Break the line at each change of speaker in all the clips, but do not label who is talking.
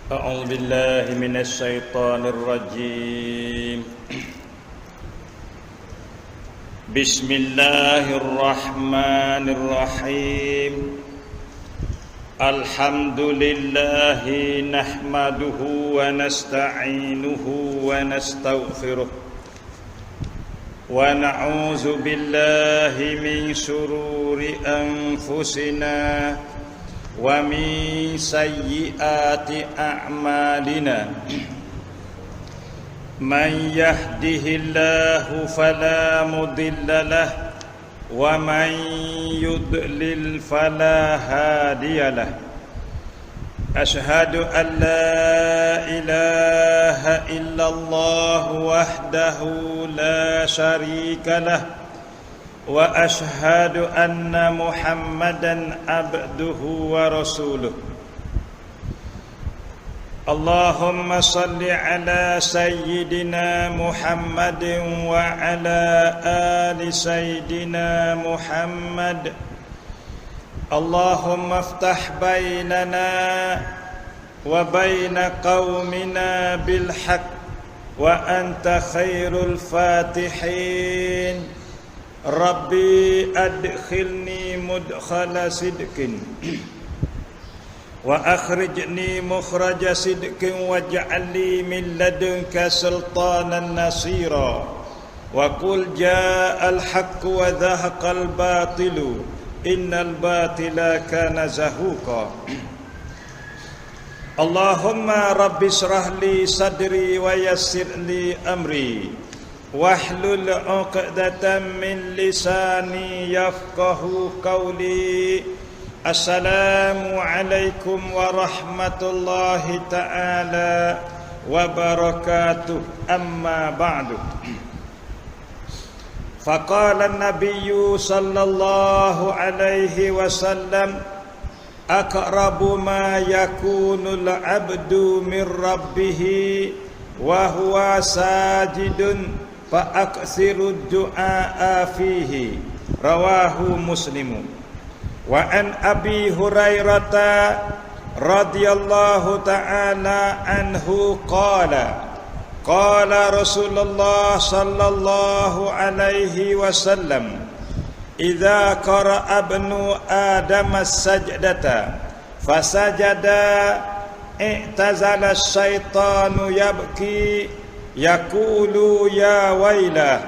أعوذ بالله من الشيطان الرجيم بسم الله الرحمن الرحيم الحمد لله نحمده ونستعينه ونستغفره ونعوذ بالله من شرور أنفسنا ومن سيئات أعمالنا من يهده الله فلا مضل له ومن يضلل فلا هادي له أشهد أن لا إله إلا الله وحده لا شريك له وأشهد أن محمدا عبده ورسوله اللهم صل على سيدنا محمد وعلى آل سيدنا محمد اللهم افتح بيننا وبين قومنا بالحق وأنت خير الفاتحين Rabbi adkhilni mudkhala sidqin wa akhrijni mukhraja sidqin waj'al li min ladunka sultanan nasira wa qul ja'al haqq wa dhahaqal batilu innal batila kana zahuqa Allahumma rabbi shrah li sadri wa yassir li amri wahlul 'uqdatam min lisani yafqahu qawli. Assalamu alaikum warahmatullahi ta'ala wabarakatuh. Amma ba'du. Faqala an-nabiyyu sallallahu alaihi wasallam aqrabu ma yakunul 'abdu min rabbih wa huwa sajidun fa'aksiru du'a fihi rawahu muslimu wa an abi hurairata radhiyallahu ta'ala anhu qala rasulullah sallallahu alaihi wasallam idza qara'a ibnu adam as-sajdata fasajada i'tazala asyaitanu yabki yaqulu ya wailah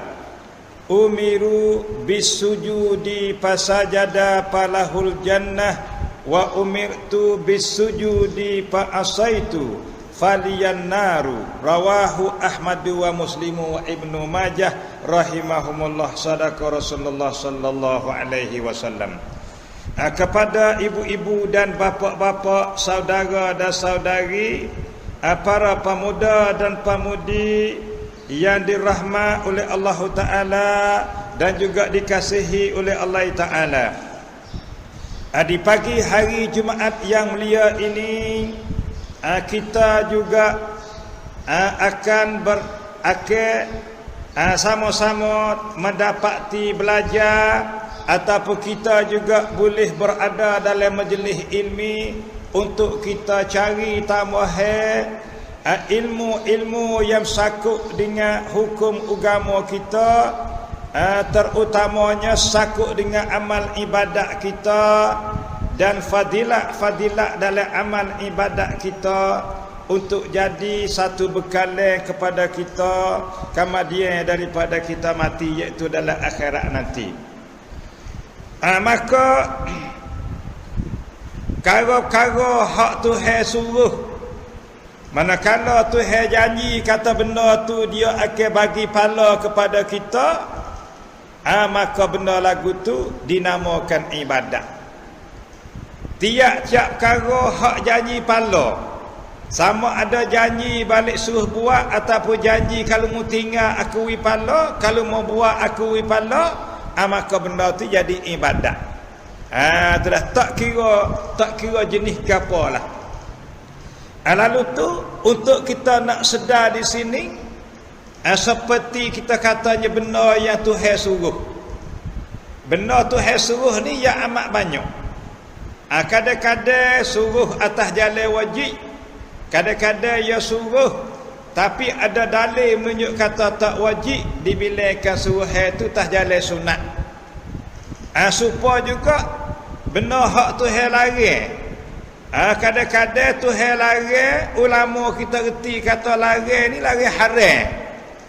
umiru bisujudi fasajada falahul jannah wa umirtu bisujudi fa asaitu faliyan naru rawahu Ahmad wa Muslimu wa Ibnu Majah rahimahumullah. Sadaqa Rasulullah sallallahu alaihi wasallam. Kepada ibu-ibu dan bapa-bapa, saudara dan saudari, para pemuda dan pemudi yang dirahmat oleh Allah Ta'ala dan juga dikasihi oleh Allah Ta'ala, di pagi hari Jumaat yang mulia ini, kita juga akan sama-sama mendapati belajar, ataupun kita juga boleh berada dalam majlis ilmi untuk kita cari tambahan ilmu-ilmu yang sakut dengan hukum agama kita, terutamanya sakut dengan amal ibadat kita dan fadilat dalam amal ibadat kita, untuk jadi satu bekalan kepada kita kemudian daripada kita mati, iaitu dalam akhirat nanti. Maka karo-karo hak Tuhan suruh, manakala Tuhan janji kata benda tu dia akan bagi pahala kepada kita, maka benda lagu tu dinamakan ibadat. Tiap-tiap karo hak janji pahala, sama ada janji balik suruh buat ataupun janji kalau mu tinggal akui pahala, kalau mau buat akui pahala, maka benda tu jadi ibadat. Sudah tak kira jenis ke apalah. Lalu tu untuk kita nak sedar di sini, seperti kita katanya benda yang Tuhan suruh. Benda Tuhan suruh ni yang amat banyak. Kadang-kadang suruh atas jalan wajib, Kadang-kadang ia suruh tapi ada dalil menunjuk kata tak wajib, dibilangkan suruh itu tak jalan sunat. Supaya juga benar hak Tuhan larang. Kadang-kadang Tuhan larang, ulama kita reti kata larang ni larang haram.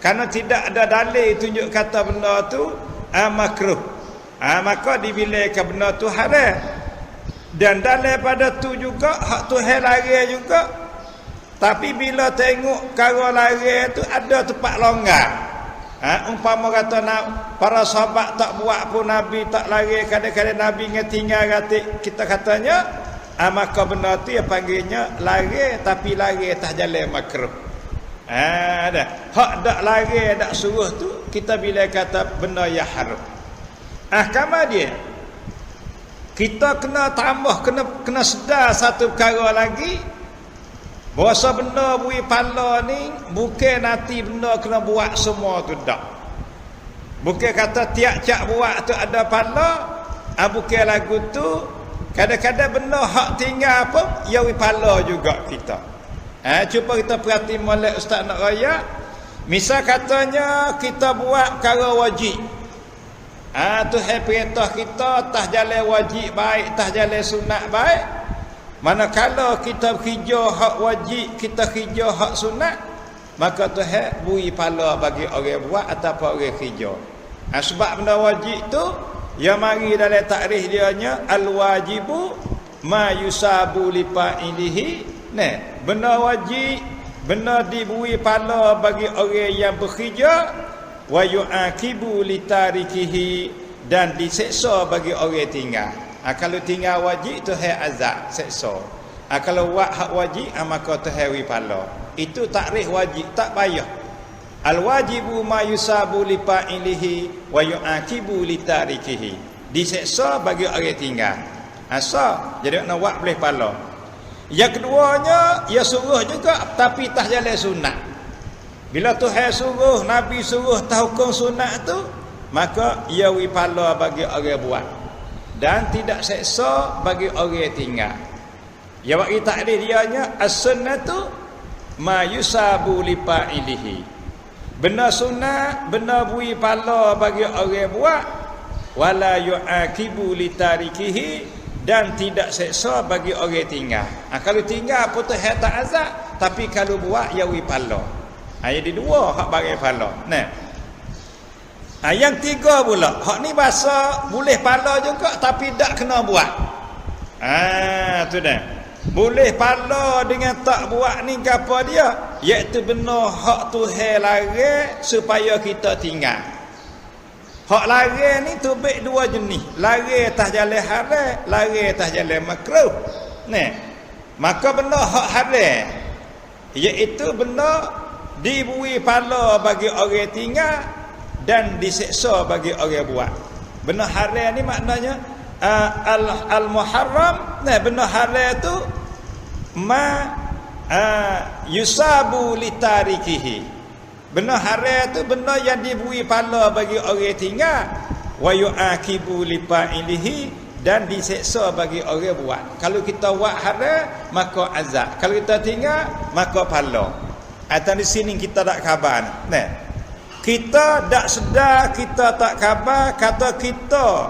Karena tidak ada dalil tunjuk kata benda tu makruh. Maka dibilangkan benda tu haram. Dan dalam pada tu juga hak Tuhan larang juga. Tapi bila tengok cara larang tu ada tempat longgar. Umpama kata para sahabat tak buat pun Nabi tak larang, kadang-kadang Nabi tinggal kata kita katanya, maka benda tu yang panggilnya larang, tapi larang tak jalan makruh. Dah. Hak dak larang dak suruh tu kita bila kata benda yang haram. Kemudian kita kena tambah, kena sedar satu perkara lagi. Bahasa benda bui pala ni bukan nanti benda kena buat semua tu dak. Bukan kata tiap-tiap buat tu ada pala. Bukan lagu tu. Kadang-kadang benda hak tinggal pun ya bui pala juga kita. Cuba kita perhati molek ustaz nak raya. Misal katanya kita buat perkara wajib. Tuhan perintah kita tah jalan wajib baik, tah jalan sunat baik. Manakala kita kerja hak wajib, kita kerja hak sunat, maka Tuhan beri pahala bagi orang buat ataupun orang kerja. Sebab benda wajib tu yang mari dalam takrif dia nya al-wajibu ma yusabu li fa'ilihi. Benda wajib, benda diberi pahala bagi orang yang bekerja, wa yu'aqibu li tarikihi, dan diseksa bagi orang tinggal. Kalau tinggal wajib Tuhan azab, seksa. Kalau buat hak wajib maka Tuhan beri pahala. Itu takrif wajib, tak payah. Al-wajibu ma yusabu li fa'ilihi wa yu'aqibu li tarikihi. Diseksa bagi orang tinggal. Jadi nak buat boleh pahala. Yang keduanya, ia suruh juga tapi tak jalan sunat. Bila Tuhan suruh, Nabi suruh tahu hukum sunat tu, maka ia beri pahala bagi orang buat. Dan tidak seksa bagi orang tinggal. Ya bagi takrif dia nya as-sunnatu ma yusabu li fa'ilihi. Benda sunat, benda beri pahala bagi orang buat, wala yu'aqibu li tarikihi, dan tidak seksa bagi orang tinggal. Kalau tinggal pun Tuhan tak azab, tapi kalau buat ya beri pahala. Jadi dua hak bagi pahala. Yang tiga pula, hak ni bahasa boleh pahala juga tapi tak kena buat. Tu dah. Boleh pahala dengan tak buat ni apa dia? Iaitu benar hak Tuhan larang supaya kita tinggal. Hak larang ni tubik dua jenis. Larang atas jalan haram, larang atas jalan makruh. Maka benar hak haram iaitu benar diberi pahala bagi orang tinggal dan diseksa bagi orang buat. Benda haram ni maknanya al-muharram. Benda haram tu ma yusabu li tarikihi. Benda haram tu benda yang diberi pahala bagi orang tinggal, wa yu'aqibu li fa'ilihi, dan diseksa bagi orang buat. Kalau kita buat haram maka azab, kalau kita tinggal maka pahala. Atau di sini kita tak khabar. Kita tak sedar, kita tak khabar, kata kita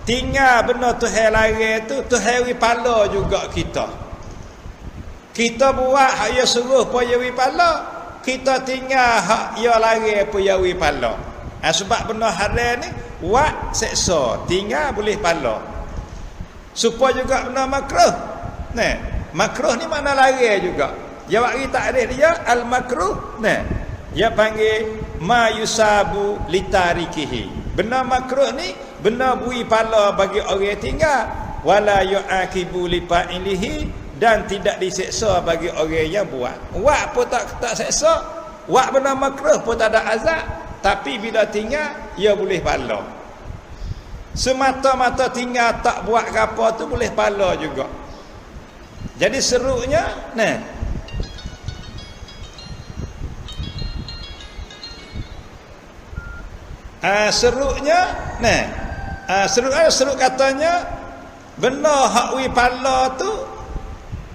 tinggal benda Tuhan larang tu, Tuhan beri pahala juga kita. Kita buat hak dia suruh pun dia beri pahala, kita tinggal hak dia larang pun dia beri pahala. Sebab benda haram ni buat seksa, tinggal boleh pahala. Supaya juga benda makruh. Makruh ni makna larang juga. Dia bagi takrif dia al-makruh. Dia panggil ma yusabu li tarikihi. Benda makruh ni benda beri pahala bagi orang tinggal, wala yu'aqibu li fa'ilihi, dan tidak diseksa bagi orang yang buat. Buat pun tak seksa, buat benda makruh pun tak ada azab, tapi bila tinggal ia boleh pahala. Semata-mata tinggal tak buat apa tu boleh pahala juga. Jadi serunya seru katanya benda hak wi pahala tu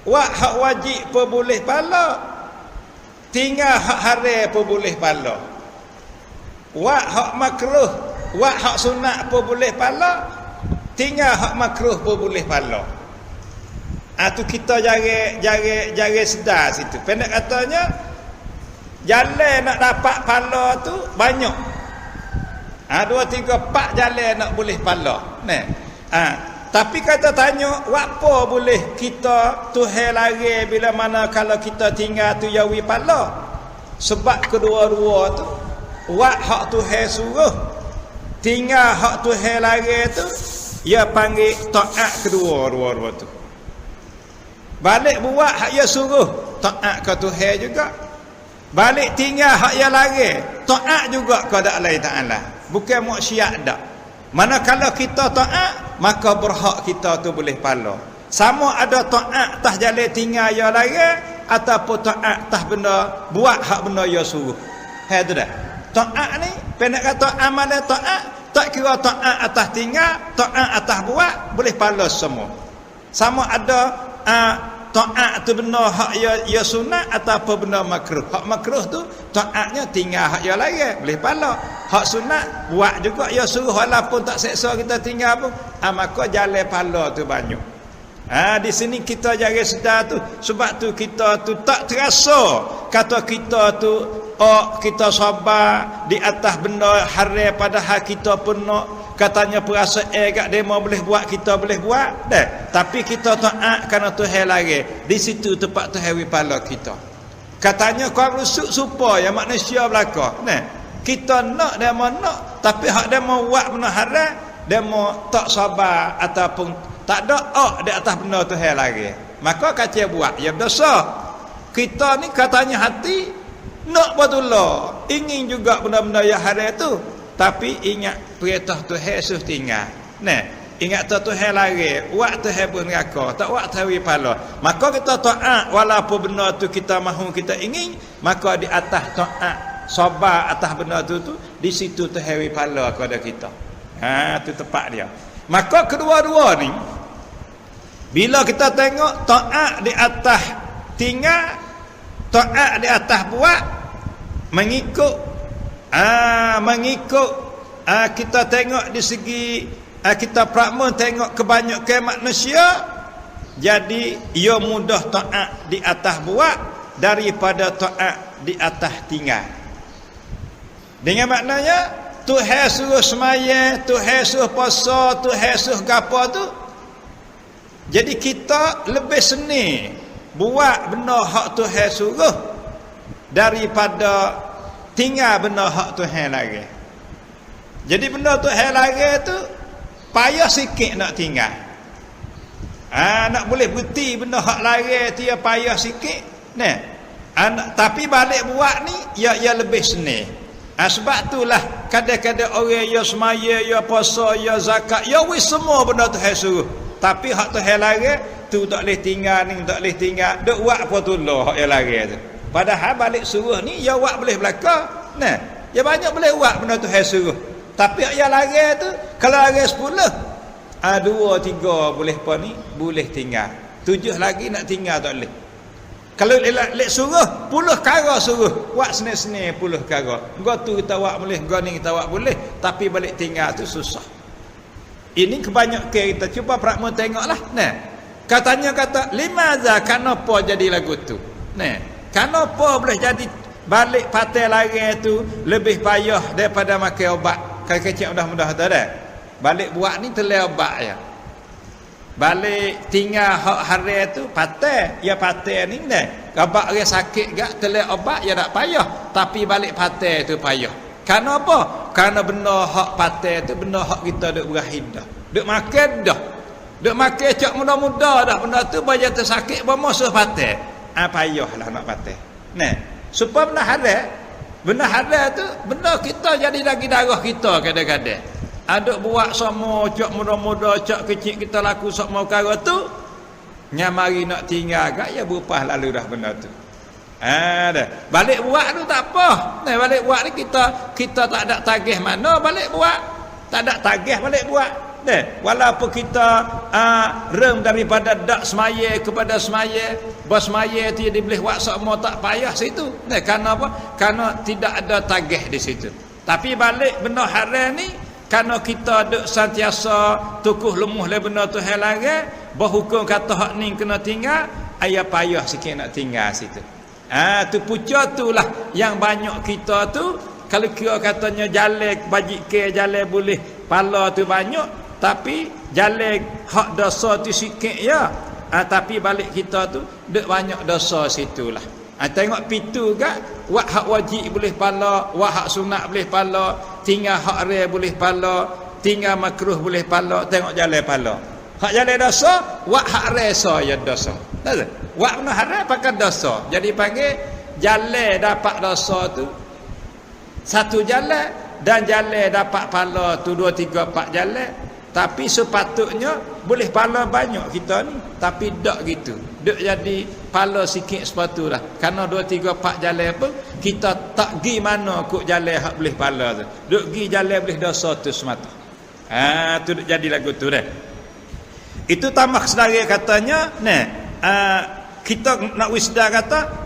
Wak hak wajib pun boleh pala. Tinggal hak haram pun boleh pala. Wak hak makruh, wak hak sunat pun boleh pala. Tinggal hak makruh pun boleh pala. Tu kita jaga sedar situ. Pendek katanya, jalan nak dapat pala tu banyak. 2, 3, 4 jalan nak boleh pala. Tapi kata tanya, apa boleh kita Tuhan lari bila mana kalau kita tinggal tu yawi pala? Sebab kedua-dua tu, wak hak Tuhan suruh, tinggal hak Tuhan lari tu, ia panggil taat kedua-dua tu. Balik buat hak ia suruh, taat ke Tuhan juga. Balik tinggal hak ia lari, taat juga kepada Allah Ta'ala. Bukan maksiat dak. Mana kalau kita taat, maka berhak kita tu boleh pala. Sama ada taat tah jalan tinggal ia lari ataupun taat tah benda buat hak benda ia suruh. Tu dah. Taat ni pendek kata amalan taat, tak kira taat atas tinggal, taat atas buat, boleh pala semua. Sama ada taat tu benda hak ia sunat ataupun benda makruh. Hak makruh tu taatnya tinggal hak ia lari, boleh pala. Hak sunat buat juga ia suruh walaupun tak seksa kita tinggal pun, maka jalan pala tu banyak. Di sini kita jaga sedar tu. Sebab tu kita tu tak terasa kata kita tu kita sabar di atas benda haram padahal kita pun nak katanya perasa kat demo boleh buat, kita boleh buat dah. Tapi kita taat kerana Tuhan lari. Di situ tempat Tuhan wipala kita. Katanya kau rusuk supaya manusia belaka. Kita nak demo nak, tapi hak demo buat benda haram, demo tak sabar ataupun tak ada di atas benda Tuhan lari. Maka kata buat ya berdosa. Kita ni katanya hati nak betullah, ingin juga benda-benda yang haram tu, tapi ingat perintah Tuhan suruh tinggal. Ingat Tuhan lari, buat Tuhan pun neraka, tak buat Tuhan wipala. Maka kita taat walaupun benda tu kita mahu, kita ingin, maka di atas taat sabar atas benda tu di situ Tuhan wipala kepada kita. Tu tepat dia. Maka kedua-dua ni bila kita tengok taat di atas tinggal, taat di atas buat, mengikut kita tengok di segi kita prakmen tengok kebanyakan manusia, jadi ia mudah taat di atas buat daripada taat di atas tinggal. Dengan maknanya Tuhan suruh semaya, Tuhan suruh puasa, Tuhan suruh gapo tu, jadi kita lebih seni buat benda hak Tuhan suruh daripada tinggal benda hak Tuhan lari. Jadi benda Tuhan lari tu payah sikit nak tinggal. Nak boleh berhenti benda hak lari tu ya payah sikit. Tapi balik buat ni ya lebih seni. Sebab itulah kadang-kadang orang ya semaya, ya puasa, ya zakat, ya wis semua benda Tuhan suruh. Tapi hak Tuhan lari tu tak boleh tinggal ni, tak boleh tinggal. Duk buat apa tu lah hak yang lari tu. Padahal balik suruh ni ya buat boleh belaka. Ya banyak boleh buat benda Tuhan suruh. Tapi hak yang lari tu kalau lari 10, 2, 3 boleh apa ni? Boleh tinggal. 7 lagi nak tinggal tak boleh. Kalau lek suruh 10 kara suruh, buat seni-seni 10 kara. Engkau tu kita buat boleh, engkau ni kita buat boleh, tapi balik tinggal tu susah. Ini kebanyakan kita cuba prakmen tengoklah. Katanya limaza kenapa jadi lagu tu? Kenapa boleh jadi balik patai lari tu lebih payah daripada makan ubat? Kalau kecil mudah-mudah tu dah. Balik buat ni telai ubat ya. Balik tinggal hak haram tu patai, ya patai ni Abak orang sakit gak telai obat ya tak payah, tapi balik patai tu payah. Kenapa? Karena benda hak patai tu benda hak kita duk berahid dah. Duk makan dah. Duk makan cak muda-muda dah benda tu baja tersakit bermusuh patai. Payahlah nak patai. Supaya benda haram tu benda kita jadi lagi darah kita kadang-kadang. Ada buat sama cak muda-muda, cak kecil kita laku sama perkara tu, nyamari nak tinggal agak ya berupah lalu dah benda tu. Dah. Balik buat tu tak apa. Balik buat ni kita tak ada tagih mana balik buat. Tak ada tagih balik buat. Walaupun kita rem daripada dak semaya kepada semaya, bos semaya tu dia boleh buat semua tak payah situ. Kerana apa? Kerana tidak ada tagih di situ. Tapi balik benda haram ni, kerana kita duk sentiasa tukuh lemuh le benda tu hal larang, berhukum kata hak ni kena tinggal, ayah payah sikit nak tinggal situ. Tu pucuk itulah yang banyak kita tu kalau kira katanya jalan bajik ke jalan boleh pala tu banyak, tapi jalan hak dosa tu sikit ya. Tapi balik kita tu duk banyak dosa situlah. Tengok pitu gak wak hak wajib boleh pala, wak hak sunat boleh pala, tinggal hak rare boleh pala, tinggal makruh boleh pala, tengok jalan pala. Hak jalan dosa, wak hak rare saya dosa. Tahu? Wak benda haram pakai dosa. Jadi panggil jalan dapat dosa tu satu jalan, dan jalan dapat pala tu 2 3 4 jalan. Tapi sepatutnya boleh pala banyak kita ni, tapi tak gitu. Duk jadi pala sikit sepatutlah. Karena 2 3 4 jalan pun kita tak gi mana kok jalan hak boleh pala tu. Duk gi jalan boleh dosa tu semata. Tu duk jadi lagu tu dah. Itu tambah sedara katanya, kita nak wisda kata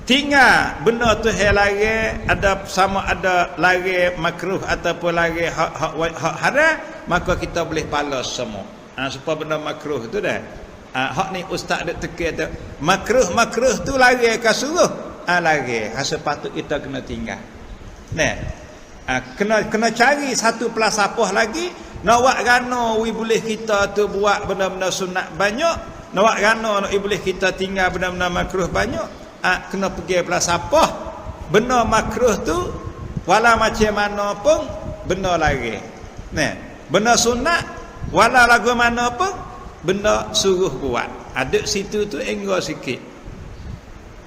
tinggal benda tu hal larang, ada sama ada larang makruh ataupun larang hak haram, maka kita boleh pala semua. Supaya benda makruh tu dah. Hak ni ustaz dak teka tu. Makruh tu larang ke suruh? Larang. Sepatut kita kena tinggal. Kena cari satu pelasapah lagi. Nak buat gano we boleh kita tu buat benda-benda sunat banyak. Nak buat gano nak boleh kita tinggal benda-benda makruh banyak. Kena pergi pelasapah. Benda makruh tu wala macam mana pun benda larang. Benda sunat wala lagu mana pun benda suruh buat. Ada situ tu enggo sikit.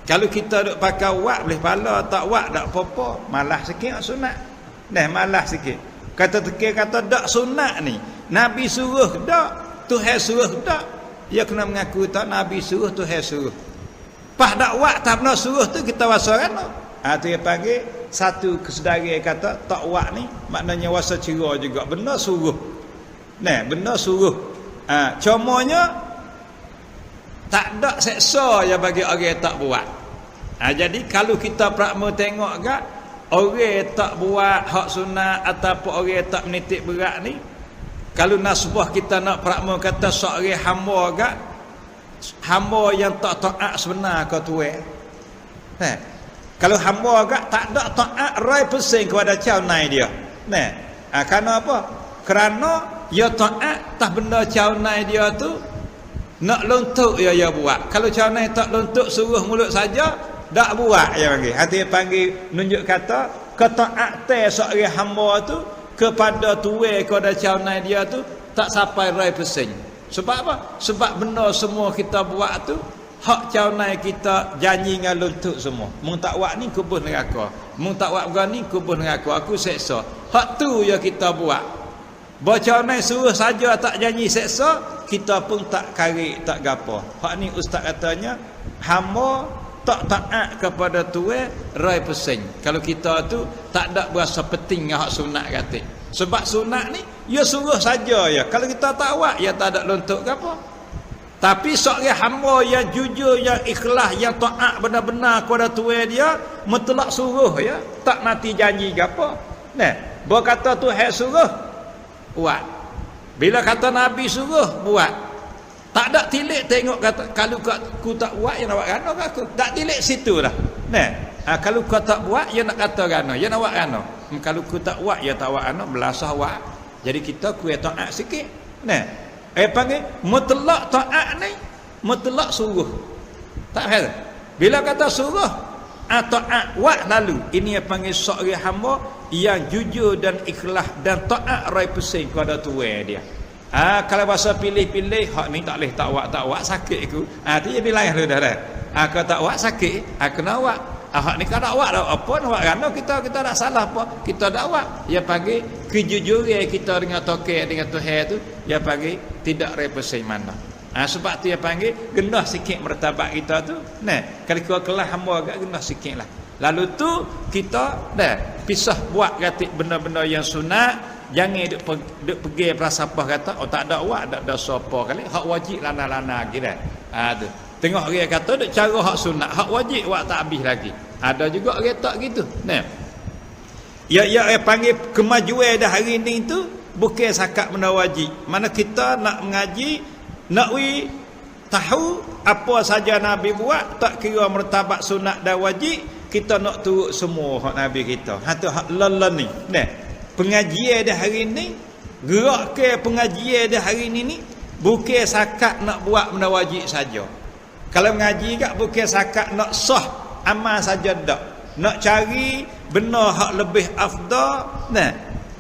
Kalau kita duk pakai wak boleh pala, tak wak tak apa-apa, malah sikit sunat. Malah sikit. Kata tekir kata dak sunat ni Nabi suruh dak, Tuhan suruh dak. Dia kena mengaku tak Nabi suruh, Tuhan suruh. Pas dak wak tak pernah suruh tu kita wasa kan. Tu dia panggil satu kesedara kata tak wak ni maknanya wasa cera juga, benda suruh. Benda suruh. Comanya tak ada seksa yang bagi orang tak buat. Jadi kalau kita prakma tengok gak orang tak buat hak sunat ataupun orang tak menitik berat ni, kalau nasbah kita nak prakma kata seorang hamba gak, hamba yang tak taat sebenar ke tuan. Kalau hamba gak tak ada taat 100% kepada caunai dia. Kerana apa? Kerana dia taat tak benda caunai dia tu nak lontok ya buat. Kalau caunai tak lontok suruh mulut saja tak buat ya panggil. Hati panggil nunjuk kata ketaatan seorang hamba tu kepada tuan kepada caunai dia tu tak sampai 100%. Sebab apa? Sebab benda semua kita buat tu hak caunai kita janji dengan luntuk semua. Mung tak buat ni kubur neraka. Mung tak buat begini kubur neraka. Aku seksa. Hak tu yang kita buat. Caunai suruh saja tak janji seksa, kita pun tak karik tak gapo. Hak ni ustaz katanya hamba tak taat kepada tuan 100%. Kalau kita tu tak ada berasa penting hak sunat kata. Sebab sunat ni ya suruh saja ya. Kalau kita tak buat ya tak ada lontok ke apa. Tapi seorang hamba yang jujur, yang ikhlas, yang taat benar-benar kepada tuan dia, mutlak suruh ya, tak nanti janji ke apa. Berkata Tuhan suruh buat. Bila kata Nabi suruh buat. Tak ada tilik tengok kata kalau aku tak buat ya nak buat gano ke aku. Tak tilik situ dah. Kalau kau tak buat ya nak kata gano, ya nak buat gano. Kalau aku tak buat ya tak buat gano, belasah buat. Jadi kita kuat taat sikit. Panggil mutlak taat ni mutlak suruh. Tak kata. Bila kata suruh taat buat lalu. Ini yang panggil seorang hamba yang jujur dan ikhlas dan taat 100% kepada tuan dia. Kalau bahasa pilih-pilih hak ni tak boleh tak buat sakit aku. Tu dia bilang lu dah. Kalau tak buat sakit, aku nak buat. Hak ni kalau tak buat apa nak buat kan kita tak salah apa. Kita tak buat. Dia panggil kejujuran kita dengan toke dengan Tuhan tu, dia panggil tidak represent mana. Sebab tu dia panggil gendah sikit martabat kita tu. Kalau kau kelas hamba agak gendah sikitlah. Lalu tu kita dah pisah buat kata benda-benda yang sunat, Jangan duk pergi prasapah kata oh tak ada awak tak ada siapa kali hak wajib lana-lana kira. Tu. Tengok dia kata duk cara hak sunat, hak wajib awak tak habis lagi. Ada juga orang tak gitu. Nah. Ya panggil kemajuan dah hari ni tu bukan sakat benda wajib. Mana kita nak mengaji nak tahu apa saja Nabi buat, tak kira martabat sunat dan wajib, kita nak turut semua hak Nabi kita. Tu hak lalan ni. Nah. Pengajian dah hari ni, gerak ke pengajian dah hari ni bukan sakat nak buat benda wajib saja. Kalau mengaji kat bukan sakat nak sah amal saja dak. Nak cari benda hak lebih afdal, nah,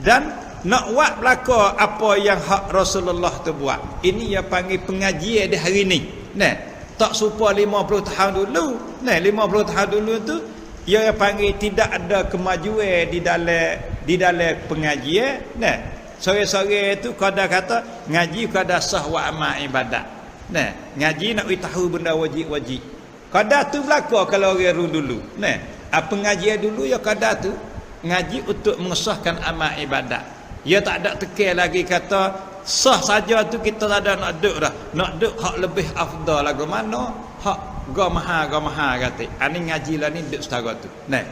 dan nak buat belaka apa yang hak Rasulullah tu buat. Ini yang panggil pengajian dah hari ni. Nah, tak serupa 50 tahun dulu. Nah, 50 tahun dulu tu ia panggil tidak ada kemajuan di dalam pengajian. Nah, sore-sore tu kada kata ngaji kada sah wa amal ibadat. Nah, ngaji nak tahu benda wajib-wajib. Kada tu belaka kalau orang dulu. Nah, pengajian dulu ya kada tu ngaji untuk mengesahkan amal ibadat. Ya tak ada tekan lagi kata sah saja tu kita tak ada nak duk dah. Nak duk hak lebih afdal lagu mana? Hak ga maha kata. Ani ngaji lah ni duk setara tu. Nah.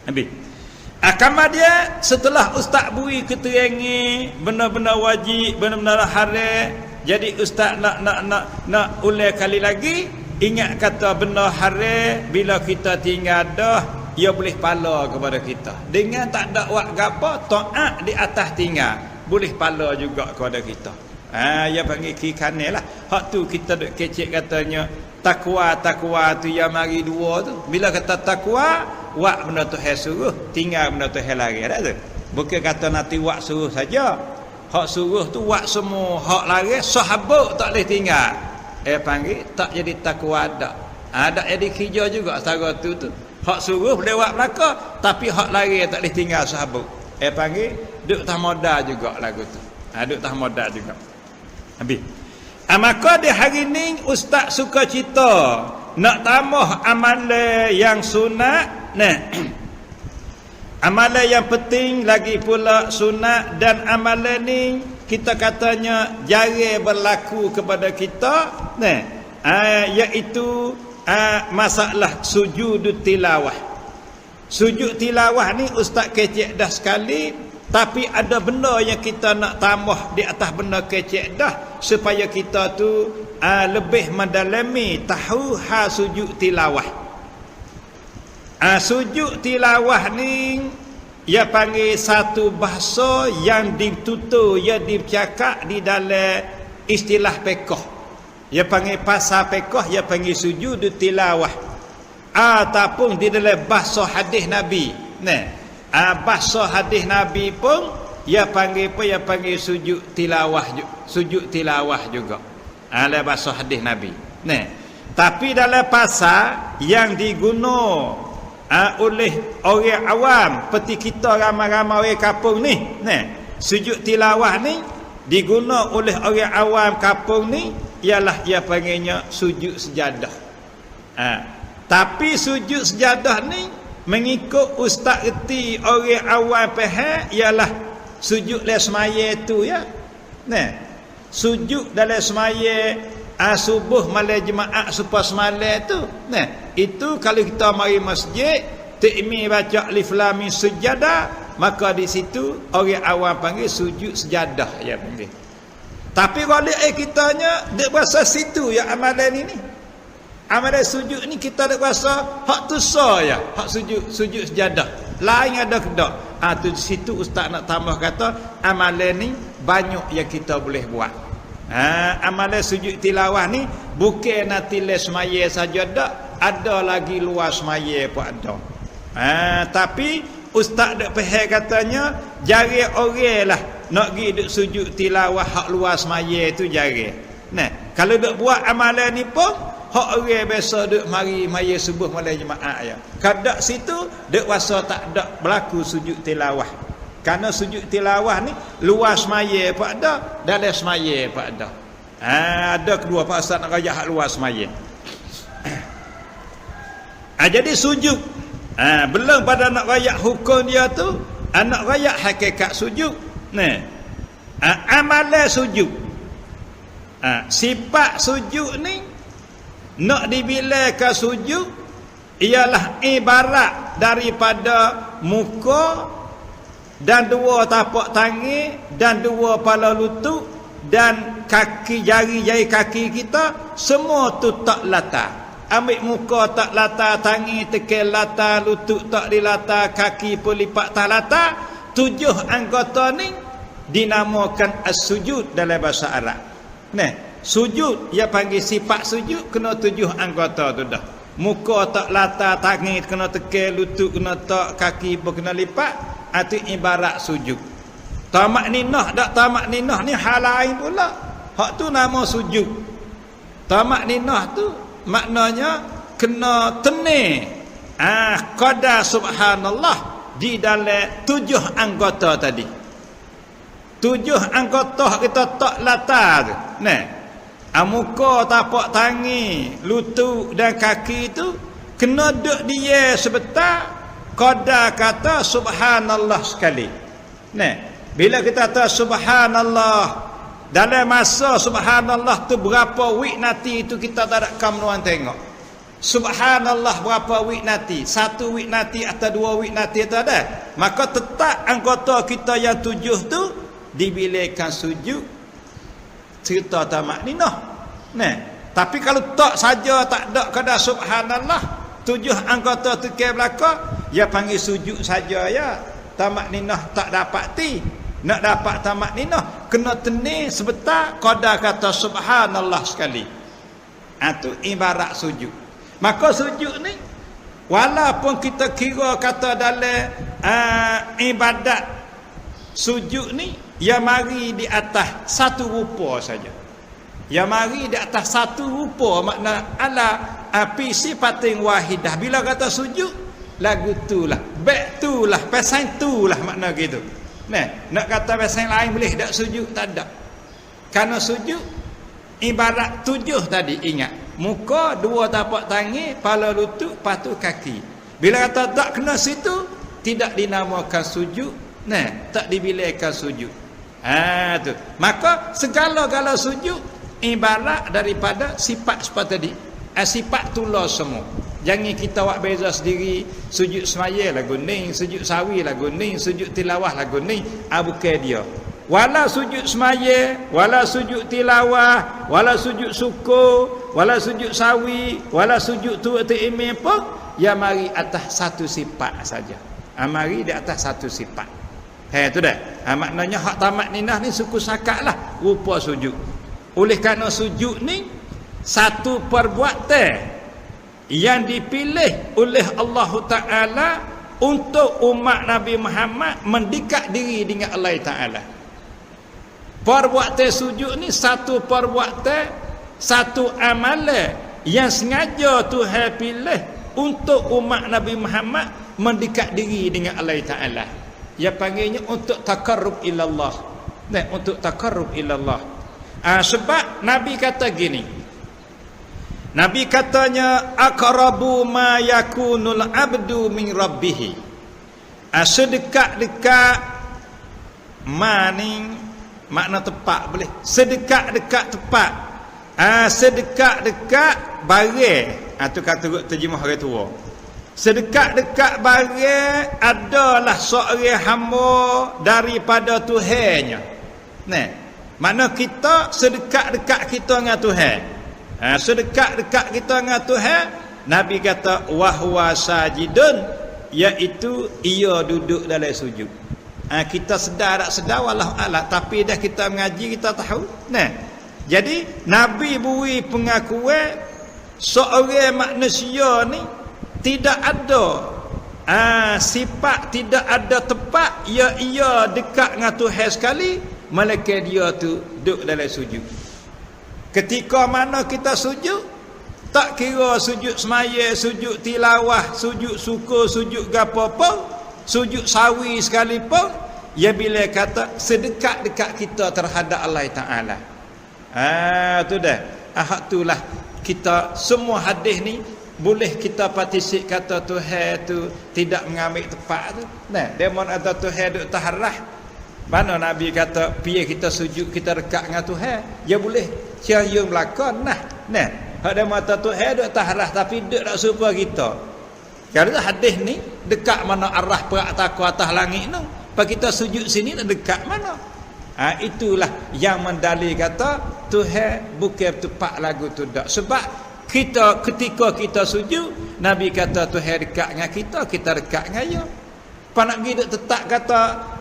Habis. Kemudian setelah ustaz bui keterangi benda-benda wajib, benda-benda haram, jadi ustaz nak ulang kali lagi ingat kata benda haram bila kita tinggal dah ia boleh pala kepada kita. Dengan tak ada buat gapo, taat di atas tinggal boleh pala juga kepada kita. Ya panggil kiri kanan lah. Hak tu kita duk kecek katanya takwa tu yang mari dua tu. Bila kata takwa, wak benda tu hai suruh, tinggal benda tu hai lari dah tu. Bukan kata nanti wak suruh saja. Hak suruh tu wak semua, hak lari sahabat tak boleh tinggal. Panggil tak jadi takwa dak. Tak jadi kerja juga setara tu. Hak suruh boleh buat belaka, tapi hak lari tak boleh tinggal sahabat. Panggil duk tak modal juga lagu tu. Duk tak modal juga. Habis. Maka di hari ni ustaz suka cerita nak tambah amalan yang sunat. Nah. Amalan yang penting lagi pula sunat, dan amalan ni kita katanya jarang berlaku kepada kita. Nah. Iaitu masalah sujud tilawah. Sujud tilawah ni ustaz kecek dah sekali, tapi ada benda yang kita nak tambah di atas benda kecek dah supaya kita tu lebih mendalami tahu hal sujud tilawah. Sujud tilawah ni ia panggil satu bahasa yang ditutur, ia dicakap di dalam istilah fiqh. Ia panggil pasal fiqh, ia panggil sujud tilawah. Ataupun di dalam bahasa hadis Nabi. Nah, bahasa hadis Nabi pun ia panggil apa? Ia panggil sujud tilawah juga. Dalam bahasa hadis Nabi. Nah, tapi dalam pasal yang digunakan oleh orang awam seperti kita ramai-ramai orang kampung ni, nah, sujud tilawah ni digunakan oleh orang awam kampung ni ialah ia panggilnya sujud sejadah. Tapi sujud sejadah ni mengikut ustaz erti orang awam faham ialah sujud dalam semaya tu ya. Nah, sujud dalam semaya subuh malam jemaah supaya semalam tu. Nah, itu kalau kita mari masjid takmir baca alif lam mim sujadah, maka di situ orang awam panggil sujud sejadah ya panggil. Tapi kalau kitanya dak bahasa situ ya amalan ini. Amalan sujud ni kita dak bahasa hak tu ya, hak sujud sejadah. Lain ada kedak. Tu di situ ustaz nak tambah kata amalan ni banyak yang kita boleh buat. Amalan sujud tilawah ni bukan nanti les semaya saja dak, ada lagi luar semaya pun ada. Tapi ustaz dak faham katanya jari orang lah nak pergi duk sujud tilawah hak luar semaya tu jari. Nah, kalau dak buat amalan ni pun hak orang biasa duk mari maya subuh malam jemaah ya. Kadak situ dak wasa tak ada berlaku sujud tilawah. Karena sujud tilawah ni luas semaya pun ada, dalam semaya pun ada. Ada kedua pak ustaz nak rajah hak luas semaya. Jadi sujud belum pada nak rayak hukum dia tu, nak rayak hakikat sujud. Nah, amalan sujud. Sifat sujud ni nak dibilangkan sujud ialah ibarat daripada muka dan dua tapak tangan dan dua kepala lutut dan kaki, jari-jari kaki kita semua tu tak latar. Ambil muka tak latar, tangan tekel latar, lutut tak dilatar, kaki pun lipat tak latar. 7 anggota ni dinamakan as-sujud dalam bahasa Arab. Nah, sujud ia panggil sifat sujud kena 7 anggota tu dah. Muka tak latar, tangan kena tekel, lutut kena tak, kaki pun kena lipat. Itu ibarat sujud. Tamak ninah tak tamak ninah ni hal lain pula. Hak tu nama sujud. Tamak ninah tu maknanya kena tenir qadar subhanallah di dalam 7 anggota tadi. 7 anggota kita tak latar. Nah, muka, tapak tangan, lutut dan kaki tu kena duduk dia sebentar qadar kata subhanallah sekali. Nah, bila kita kata subhanallah dalam masa subhanallah tu berapa wiqnati tu kita tak ada kamnuan tengok. Subhanallah berapa wiqnati? 1 wiqnati atau 2 wiqnati tu ada. Maka tetap anggota kita yang 7 tu dibilangkan sujud cerita tamak ninah. Nah, tapi kalau tak saja tak ada kadar subhanallah 7 anggota tu ke belakang, dia panggil sujud saja ya. Tamak ninah tak dapati. Nak dapat tamak ninah kena tenir sebentar qadar kata subhanallah sekali. Itu ibarat sujud. Maka sujud ni walaupun kita kira kata dalam ibadat sujud ni ia mari di atas satu rupa saja. Ia mari di atas satu rupa, makna ala api sifatin wahidah. Bila kata sujud lagu tulah, baik tulah, pesan tulah makna gitu. Nah, nak kata pesan lain boleh tak sujud tak ada. Karena sujud ibarat 7 tadi, ingat. Muka, 2 tapak tangan, kepala lutut, patu kaki. Bila kata tak kena situ, tidak dinamakan sujud. Nah, tak dibilangkan sujud. Tu. Maka segala-gala sujud ibarat daripada sifat-sifat tadi. Sifat tulah semua. Jangan kita buat beza sendiri. Sujud semaya lagu ni, sujud sawi lagu ni, sujud tilawah lagu ni. Bukan dia. Wala sujud semaya, wala sujud tilawah, wala sujud syukur, wala sujud sawi, wala sujud tu imam pun, ya mari atas satu sifat saja. Mari di atas satu sifat. Tu dah. Maknanya hak tamak ninah ni suku sakak lah rupa sujud. Oleh kerana sujud ni satu perbuatan yang dipilih oleh Allah Ta'ala untuk umat Nabi Muhammad mendekat diri dengan Allah Ta'ala. Perbuatan sujud ni satu perbuatan, satu amalan yang sengaja Tuhan pilih untuk umat Nabi Muhammad mendekat diri dengan Allah Ta'ala. Dia panggilnya untuk takarrub ilallah. Nah, untuk takarrub ilallah. Sebab Nabi kata gini. Nabi katanya aqrabu ma yakunul abdu min rabbih. Sedekat-dekat maning makna tepat boleh. Sedekat-dekat tepat. Sedekat-dekat barang. Tu kata terjemah orang tua. Sedekat-dekat barang adalah seorang hamba daripada Tuhannya. Nah, makna kita sedekat-dekat kita dengan Tuhan. Sedekat-dekat kita dengan Tuhan, Nabi kata wahwa sajidun, iaitu ia duduk dalam sujud. Kita sedar tak sedar wallahu a'lam, tapi dah kita mengaji kita tahu. Nah, jadi Nabi beri pengakuan seorang manusia ni tidak ada sifat, tidak ada tempat ia dekat dengan Tuhan sekali, malaikat dia tu duduk dalam sujud. Ketika mana kita sujud, tak kira sujud semaya, sujud tilawah, sujud syukur, sujud gapo-apa, sujud sawi sekalipun, ya bila kata sedekat-dekat kita terhadap Allah Ta'ala. Tu dah. Hak itulah kita semua hadis ni boleh kita partisip kata Tuhan tu tidak mengambil tempat tu. Nah, demon ada Tuhan duk taharah. Mana Nabi kata piye kita sujud kita dekat dengan Tuhan, ya boleh cahaya belakang nah. Hak ada mata Tuhan duk atas arah tapi duk tak serupa kita. Kalau hadis ni dekat mana arah perak taku atas langit tu, pak kita sujud sini dekat mana? Itulah yang mendalil kata Tuhan bukan tepat lagu tu dak. Sebab kita ketika kita sujud, Nabi kata Tuhan dekat dengan kita dekat dengan dia. Pak nak pergi tetap kata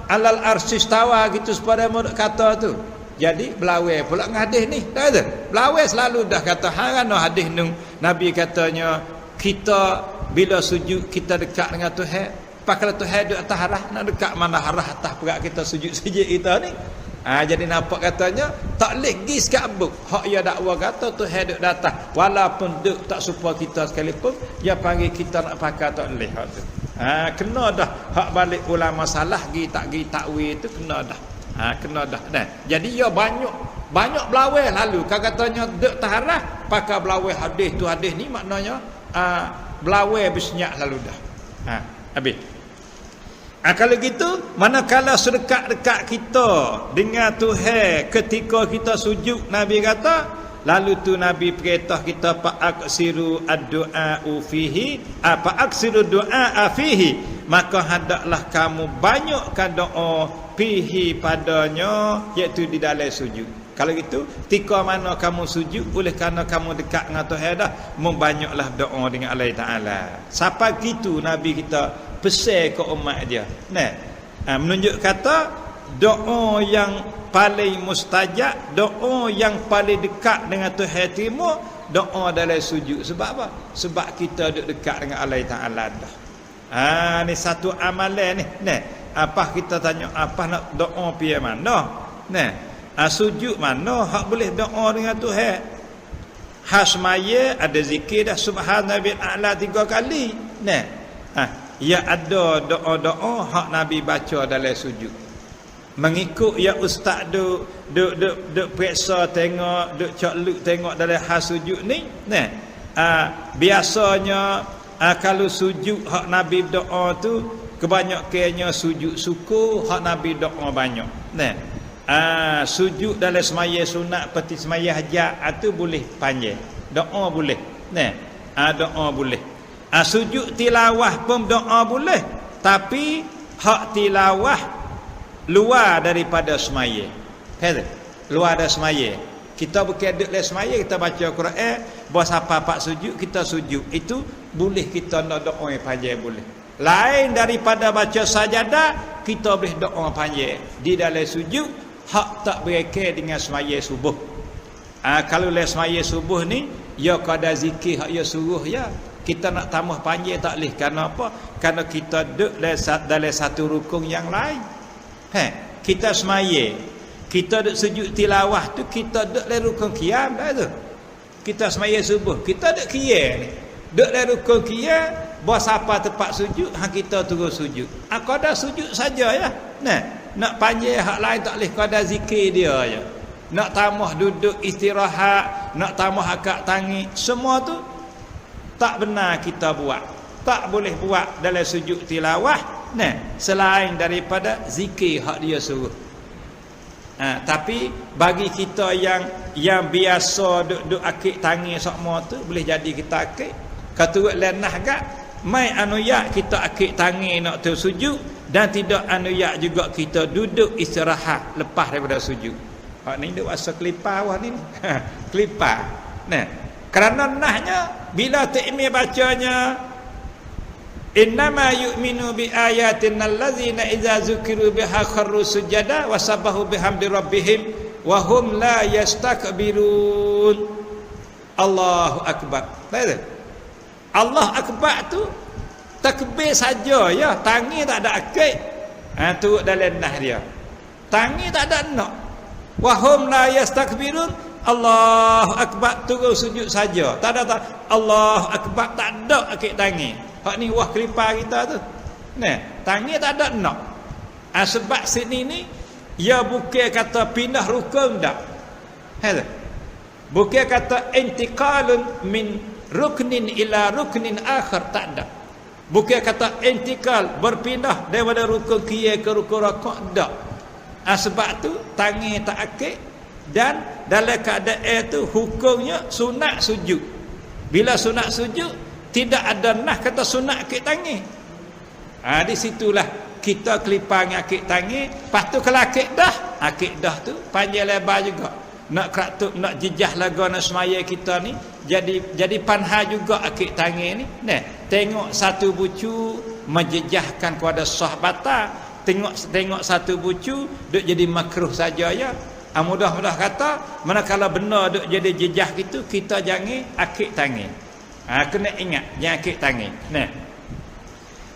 alal arsis tawa gitu sepada murid kata tu. Jadi belawai pula dengan hadis ni. Tak ada. Belawai selalu dah kata harano hadis ni. Nabi katanya kita bila sujud kita dekat dengan Tuhan. Kalau Tuhan duduk atas arah, nak dekat mana arah atas perak kita sujud-sujud kita ni. Jadi nampak katanya tak boleh pergi sekabuk. Hak ia dakwa kata Tuhan duduk datang. Walaupun duduk tak serupa kita sekalipun, dia panggil kita nak pakai tak boleh hak tu. Kena dah hak balik ulama salah gi takwil tu kena dah. Kena dah. Jadi ia banyak belawai lalu. Katanya duduk atas arah pakai belawai hadis tu hadis ni maknanya belawai bersenyak lalu dah. Habis. Kalau gitu, manakala sedekat-dekat kita dengan Tuhan ketika kita sujud, Nabi kata, lalu tu Nabi perintah kita fa'aksiru ad-du'a fihi, fa'aksiru du'a fihi, maka hendaklah kamu banyakkan doa fihi padanya, iaitu di dalam sujud. Kalau gitu, ketika mana kamu sujud, oleh kerana kamu dekat dengan Tuhan dah, membanyaklah doa dengan Allah Ta'ala. Sampai gitu Nabi kita pesan ke umat dia. Menunjuk kata doa yang paling mustajab, doa yang paling dekat dengan Tuhan terima, doa dalam sujud. Sebab apa? Sebab kita duduk dekat dengan Allah Ta'ala dah. Ni satu amalan ni. Apa kita tanya apa nak doa piye mana? Sujud mana hak boleh doa dengan Tuhan? Hasmaya ada zikir dah subhanallahi a'la 3 kali. Ya ada doa-doa hak Nabi baca dalam sujud. Mengikut ya ustaz duk periksa tengok, duk cakluk tengok dalam hal sujud ni. Biasanya kalau sujud hak Nabi doa tu kebanyakannya sujud syukur, hak Nabi doa banyak. Sujud dalam semaya sunat seperti semaya hajat tu boleh panjang. Doa boleh. Doa boleh. Sujud tilawah pun doa boleh. Tapi hak tilawah luar daripada semaya. Luar dari semaya. Kita bukan duduk dalam semaya, kita baca Quran, bos apa sujud, kita sujud. Itu boleh kita nak doa yang panjang boleh. Lain daripada baca sajadah, kita boleh doa panjang. Di dalam sujud hak tak berkait dengan semaya subuh. Kalau le semaya subuh ni ya kada zikir hak ya suruh ya. Kita nak tambah panjang tak boleh. Kerana apa? Kerana kita duduk dalam satu rukun yang lain. Kita semaya, kita duduk sujud tilawah tu, kita duduk dalam rukun qiyam dah tu. Kita semaya subuh, kita duduk qiyam ni. Duduk dalam rukun qiyam, bos apa tempat sujud, kita terus sujud. Kada sujud saja ya. Nak panjang hak lain tak boleh, kada zikir dia je. Nak tambah duduk istirahat, nak tambah akak tangi, semua tu tak benar kita buat. Tak boleh buat dalam sujud tilawah selain daripada zikir hak dia suruh. Tapi bagi kita yang biasa duduk akik tangi semua tu, boleh jadi kita akik. Kata lenah gak mai anuyak kita akik tangi nak tu sujud, dan tidak anuyak juga kita duduk istirahat lepas daripada sujud. Ni duk rasa kelipar awak ni. Kelipar. Kerana nahnya bila takmir bacanya innama yu'minu bi ayatin allazina idza zukiru biha kharru sujada wa sabahu bihamdi rabbihim wa hum la yastakbirun. Allahu akbar. Allah akbar tu takbir saja ya, tangi tak ada akid. Tu dalam nah dia. Tangi tak ada nak. Wa hum la yastakbirun. Allahu akbar terus sujud saja. Tak ada Allahu akbar, tak ada akid tangi. Hak ni wah kelipar kita tu. Tangi tak ada nak. Sebab sini ni ya bukan kata pindah rukun dak. Bukan kata intiqalun min ruknin ila ruknin akhir, tak ada. Bukan kata intikal berpindah daripada rukun qiyam ke rukun rakaat, tak. Sebab tu tangan tak akik. Dan dalam keadaan tu hukumnya sunat sujud. Bila sunat sujud, tidak ada nah kata sunat akik tangan. Di situlah kita kelipang akik tangan. Lepas tu kalau akik dah tu panjang lebar juga. Nak keratuk, nak jejah lagu nak semaya kita ni, jadi panha juga akik tangan ni. Nah, tengok satu bucu menjejahkan kepada sah batal. Tengok satu bucu duk jadi makruh saja ya. Mudah-mudah kata, manakala benar duk jadi jejah gitu, kita jangan akik tangan. Kena ingat jangan akik tangan. Nah.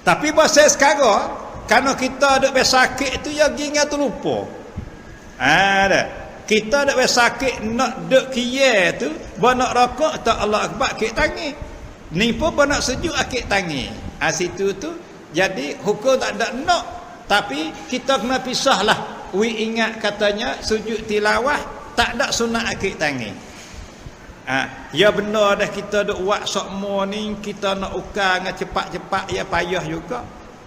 Tapi bahasa sekarang, kalau kita duk biasa akik tu ya gingat tu lupa. Dah. Kita dak sakit nak duk kiyah tu, ba nak rokok tak Allah akbar akik tangan. Ni pun ba nak sujud akik tangan. Situ tu jadi hukum tak ada nak, tapi kita kena pisahlah. Ingat katanya sujud tilawah tak ada sunat akik tangan. Ya benar dah kita duk buat sokmo ni, kita nak ukar dengan cepat-cepat ya payah juga.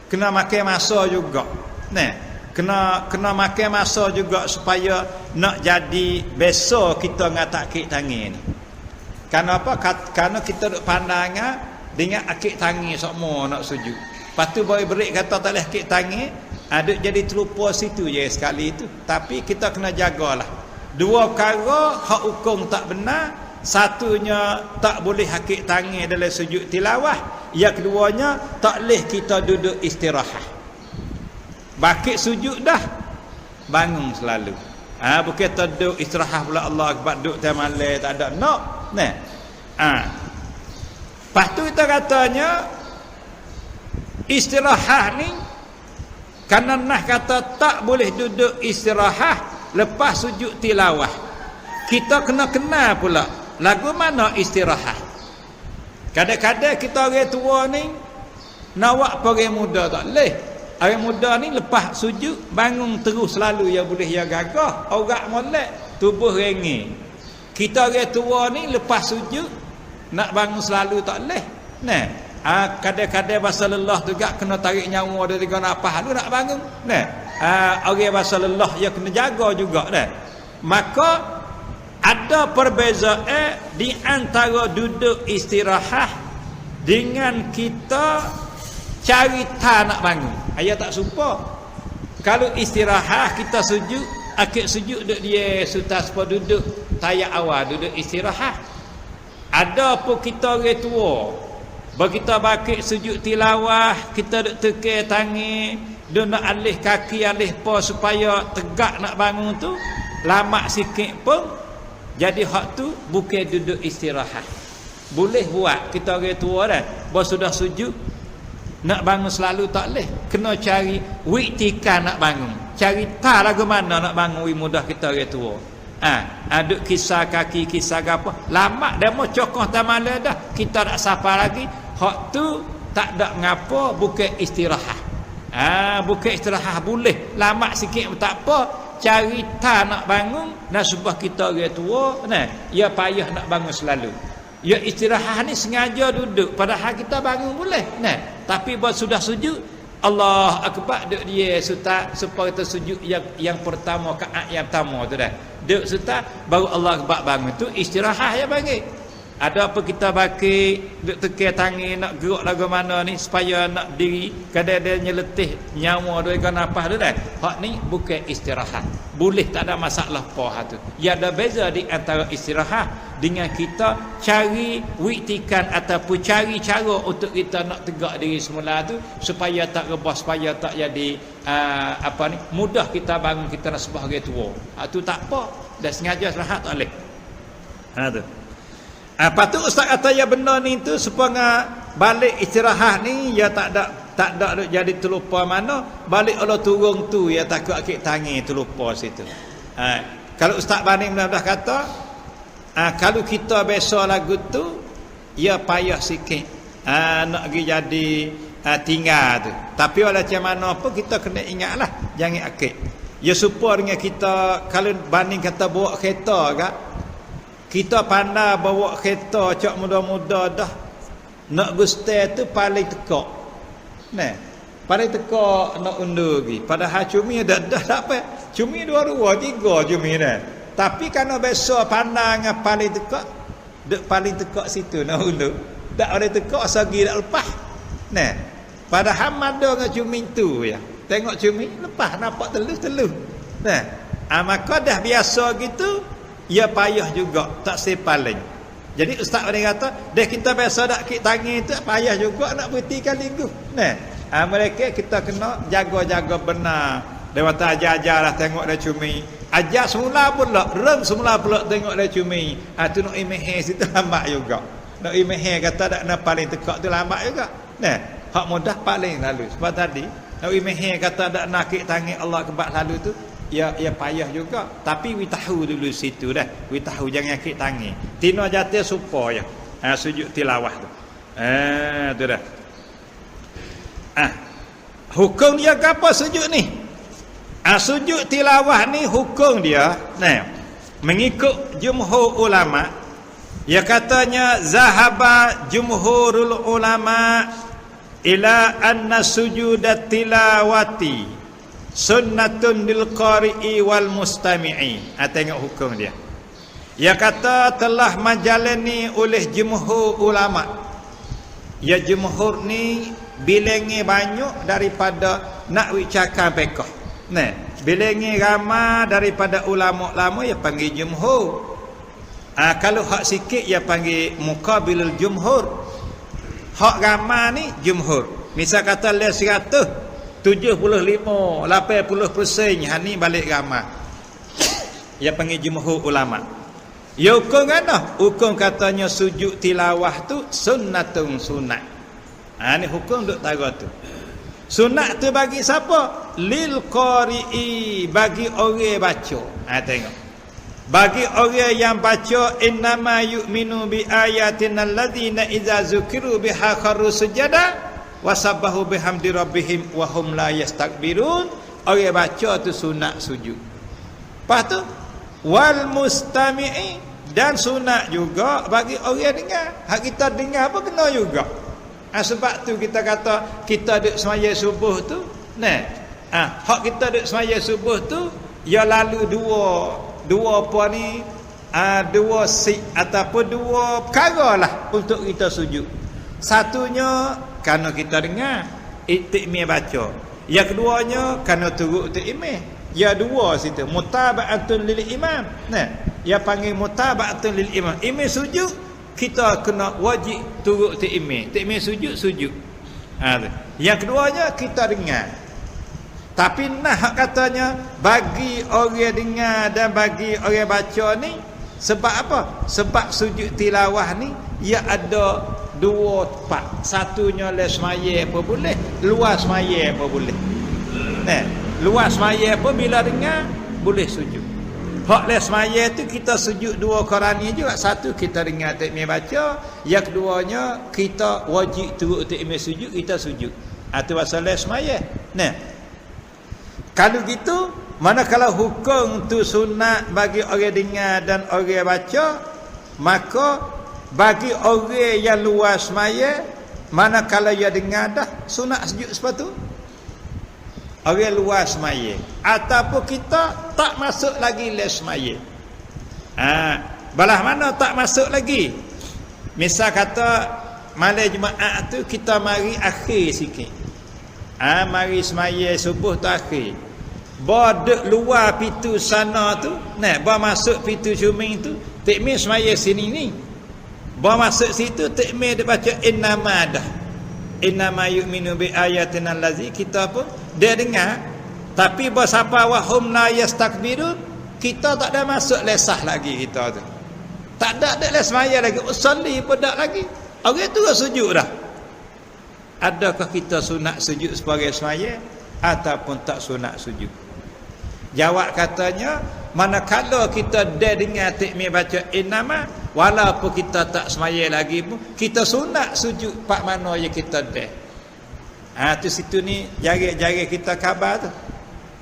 Kena makan masa juga. Nah, kena makan masa juga supaya nak jadi besok kita ngatak akik tangan ni. Kenapa? Kerana kita duk pandang dengan akik tangan semua nak sujud. Lepas tu baru berik kata tak boleh akik tangan, duk jadi terlupa situ je sekali tu. Tapi kita kena jagalah. Dua perkara hak hukum tak benar. Satunya tak boleh akik tangan dalam sujud tilawah. Yang keduanya tak boleh kita duduk istirahat. Bakit sujud dah, bangun selalu. Bukan duduk istirahat pula Allah akbar duduk time malam tak ada nak. Nah. Lepas tu kita katanya istirahat ni kerana nah kata tak boleh duduk istirahat lepas sujud tilawah. Kita kena kenal pula lagu mana istirahat. Kadang-kadang kita orang tua ni nak buat orang muda tak boleh. Orang muda ni lepas sujud bangun terus selalu ya boleh ya gagah, orang molek, tubuh rengeng. Kita orang tua ni lepas sujud nak bangun selalu tak boleh. Nah, kadang-kadang bahasa lelah juga kena tarik nyawa dari kena apa lu nak bangun. Nah, orang bahasa lelah ya kena jaga juga dah. Maka ada perbezaan di antara duduk istirahat dengan kita cari nak bangun. Ayat tak supa. Kalau istirahat kita sujud, akik sujud duduk dia sudah sepa duduk tayak awal duduk istirahat. Ada pun kita orang tua, kita bakit sujud tilawah, kita duduk tekek tangan, duduk nak alih kaki alih pa supaya tegak nak bangun tu, lama sikit pun jadi hak tu bukan duduk istirahat. Boleh buat kita orang tua dah, bos sudah sujud nak bangun selalu tak boleh. Kena cari wiktika nak bangun. Cari tak lagu mana nak bangun mudah kita orang tua. Duk kisah kaki, kisah apa. Lama dah mau cokoh tamala dah. Kita tak sapa lagi. Hak tu tak ada ngapa bukan istirahat. Bukan istirahat boleh. Lama sikit tak apa. Cari tak nak bangun. Nak sebab kita orang tua. Ya payah nak bangun selalu. Ya istirahat ni sengaja duduk. Padahal kita bangun boleh. Tapi buat sudah sujud, Allah akbar duk dia suta supaya kita sujud yang pertama kaat yang pertama tu dah. Duk suta baru Allah akbar bangun tu istirahat ya bagi. Ada apa kita baki duk tekek tangan nak gerak lagu mana ni supaya nak diri kadang-kadang letih nyawa dia kan apa tu dah. Hak ni bukan istirahat. Boleh tak ada masalah apa tu. Ya ada beza di antara istirahat dengan kita cari wiktikan ataupun cari cara untuk kita nak tegak diri semula tu supaya tak rebah, supaya tak jadi mudah kita bangun kita nak sebagai tua. Tu tak apa. Dah sengaja istirahat tak boleh. Tu. Lepas tu ustaz kata ya benar ni tu supaya balik istirahat ni ya tak ada jadi terlupa mana balik Allah turun tu ya takut akik tangan terlupa situ. Kalau ustaz Bani dah kata kalau kita biasa lagu tu ya payah sikit nak pergi jadi tinggal tu. Tapi walau macam mana pun kita kena ingatlah jangan akik. Ya supaya dengan kita kalau Bani kata bawa kereta kak, kita pandai bawa kereta cak muda-muda dah nak gusti tu paling tekak. Paling tekak nak undur pergi. Padahal cumi dah tak apa. Cumi 2 3 cumi dah. Tapi kalau biasa pandang paling tekak, dek paling tekak situ nak ulu. Tak ada tekak sagi dak lepas. Nah, pada hamada dengan cumi tu ya. Tengok cumi lepas nampak telus. Nah, maka dah biasa gitu, ya payah juga tak sepaling. Jadi ustaz dia kata, dah kita biasa dak kik tangi tu payah juga nak berhenti kali tu. Nah, mereka kita kena jaga-jaga benar. Dia kata ajar-ajarlah tengok dia cumi. Ajar semula pula, rem semula pula tengok dia cumi. Tu nak imeh situ lambat juga. Nak imeh kata dak nak paling tekak tu lambat juga. Nah, hak mudah paling lalu. Sebab tadi nak imeh kata dak nak kik tangi Allah kebak lalu tu, ya payah juga. Tapi we tahu dulu situ dah. We tahu jangan kik tangi. Tino jatuh supaya sujud tilawah tu. Tu dah. Hukum dia apa sujud ni? Sujud tilawah ni hukum dia, nah, mengikut jumhur ulama, ya katanya zahaba jumhurul ulama ila anna sujudat tilawati sunnatun lil qari'i wal mustami'i. Tengok hukum dia. Ya kata telah menjalani oleh jumhur ulama. Ya jumhur ni bilangnya banyak daripada nak wicakkan fiqh. Nah, bilangnya ramai daripada ulama-ulama ya panggil jumhur. Kalau hak sikit ya panggil muqabilul jumhur. Hak ramai ni jumhur. Misal kata le 100, 75, 80% ni balik ramai. Ya panggil jumhur ulama. Ya hukum kan? Hukum katanya sujud tilawah tu sunnatun sunat. Ni hukum duk tara tu. Sunat tu bagi siapa? Lil qari'i, bagi orang baca. Tengok. Bagi orang yang baca innama yu'minu bi ayatina alladzina idza zukiru biha kharru sujada wa sabbahu bihamdi rabbihim wa hum la yastakbirun. Orang baca tu sunat sujud. Lepas tu wal mustami'i, dan sunat juga bagi orang dengar. Hak kita dengar apa kena juga. Sebab tu kita kata kita duduk semaya subuh tu, nah, hak kita duduk semaya subuh tu, ya lalu dua apa ni, dua ataupun dua perkara lah untuk kita sujud. Satunya kerana kita dengar iktimah baca. Yang keduanya kerana turut iktimah. Ya dua situ mutaba'atun lil imam. Nah, ya panggil mutaba'atun lil imam. Imam sujud, kita kena wajib turut ta'imih. Ta'imih sujud. Yang keduanya kita dengar. Tapi hak katanya bagi orang dengar dan bagi orang baca ni, sebab apa? Sebab sujud tilawah ni ia ada dua tempat. Satunya le semaya apa boleh, luar semaya apa boleh. Nah, luar semaya apa bila dengar boleh sujud. Hak le semaya tu kita sujud dua qarani juga. Satu kita dengar takmir baca, yang keduanya kita wajib turut takmir sujud, kita sujud. Tu pasal le semaya. Nah, kalau gitu, manakala hukum tu sunat bagi orang dengar dan orang baca, maka bagi orang yang luar semaya, manakala dia dengar dah sunat sujud sepatu. Orang luar semaya ataupun kita tak masuk lagi les semaya. Balah mana tak masuk lagi? Misal kata malam Jumaat tu kita mari akhir sikit. Mari semaya subuh tu akhir. Bodek luar pintu sana tu, nah, masuk pintu cuming tu, takmir semaya sini ni. Masuk situ takmir dia baca innama dah. Innama yu'minu bi ayatina allazi, kita pun dia dengar, tapi bersapa wahum la yastakbirun, kita tak ada masuk lesah lagi kita tu. Tak ada les semaya lagi, usolli pun tak lagi. Orang tu sujud dah. Adakah kita sunat sujud sebagai semaya ataupun tak sunat sujud? Jawab katanya, manakala kita dah dengar takmir baca innama, walaupun kita tak semaya lagi pun kita sunat sujud pak mana yang kita dah. Tu situ ni jari-jari kita khabar tu.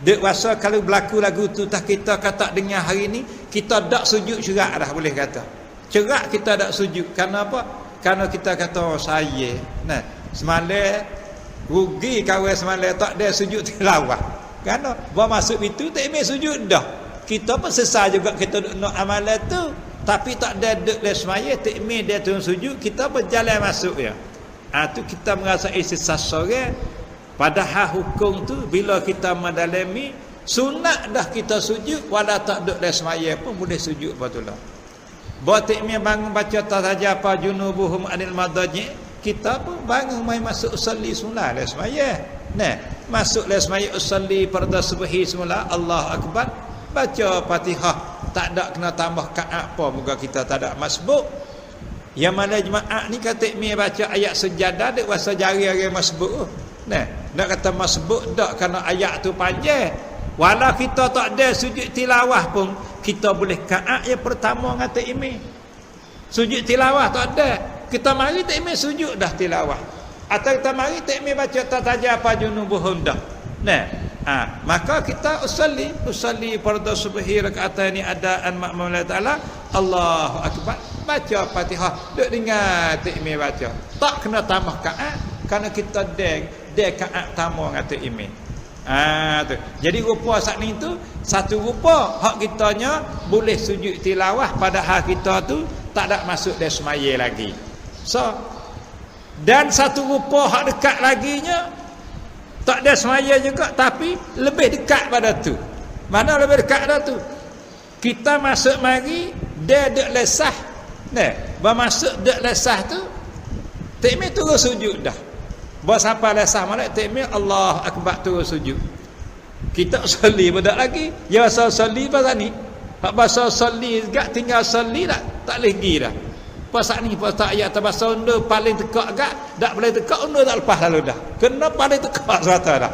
Dek wasa kalau berlaku lagu tu tak kita kata dengar hari ni, kita dak sujud cerak dah boleh kata. Cerak kita dak sujud. Kerana apa? Kerana kita kata saya. Nah, semalam rugi kawan semalam tak ada sujud tilawah. Kerana buat masuk itu tak ambil sujud dah. Kita pun sesal juga kita nak amalan tu. Tapi tak ada duduk dia semaya, tak ambil dia turun sujud, kita berjalan masuk ya. Tu kita merasai sesal sorang. Padahal hukum tu bila kita mendalami sunat dah kita sujud, wala tak duduk dia semaya pun boleh sujud betul lah. Buat tak ambil bangun baca saja apa junubuhum anil madaji, kita pun bangun mai masuk usalli sunat dia semaya. Nah, masuk dia semaya usalli fardu subhi semula, Allah akbar, baca Fatihah, tak ada kena tambah apa, moga kita tak ada masbuk. Yang mana jemaah ni kata mi baca ayat sejadah dek wasa jari hari masbuk. Nah, nak kata masbuk dak kerana ayat tu panjang. Walau kita tak ada sujud tilawah pun, kita boleh kaat yang pertama kata imi. Sujud tilawah tak ada, kita mari tak imi sujud dah tilawah. Atau kita mari tak imi baca tataja apa junubuhum dah. Nah, maka kita usalli fardu subhi rakaat ni adaan makmum taala, Allahu akbar, baca Fatihah, duk dengar tak imi baca. Tak kena tambah kaat kerana kita de kaat tamu kata imi. Tu. Jadi rupa saat ni tu satu rupa hak kitanya boleh sujud tilawah padahal kita tu tak ada masuk dia semaya lagi. So dan satu rupa hak dekat laginya tak ada semaya juga tapi lebih dekat pada tu. Mana lebih dekat dah tu? Kita masuk mari dia dek lesah. Nah, bermasuk dek lesah tu tak turun sujud dah. Buat siapa lesah malak takmir Allah akbar turun sujud. Kita usalli bedak lagi. Ya asal usalli pasal ni. Hak bahasa usalli gak tinggal usalli tak boleh gi dah. Pasal ni pasal ayat bahasa unda paling tekak gak tak boleh tekak unda tak lepas lalu dah. Kena paling tekak serata dah.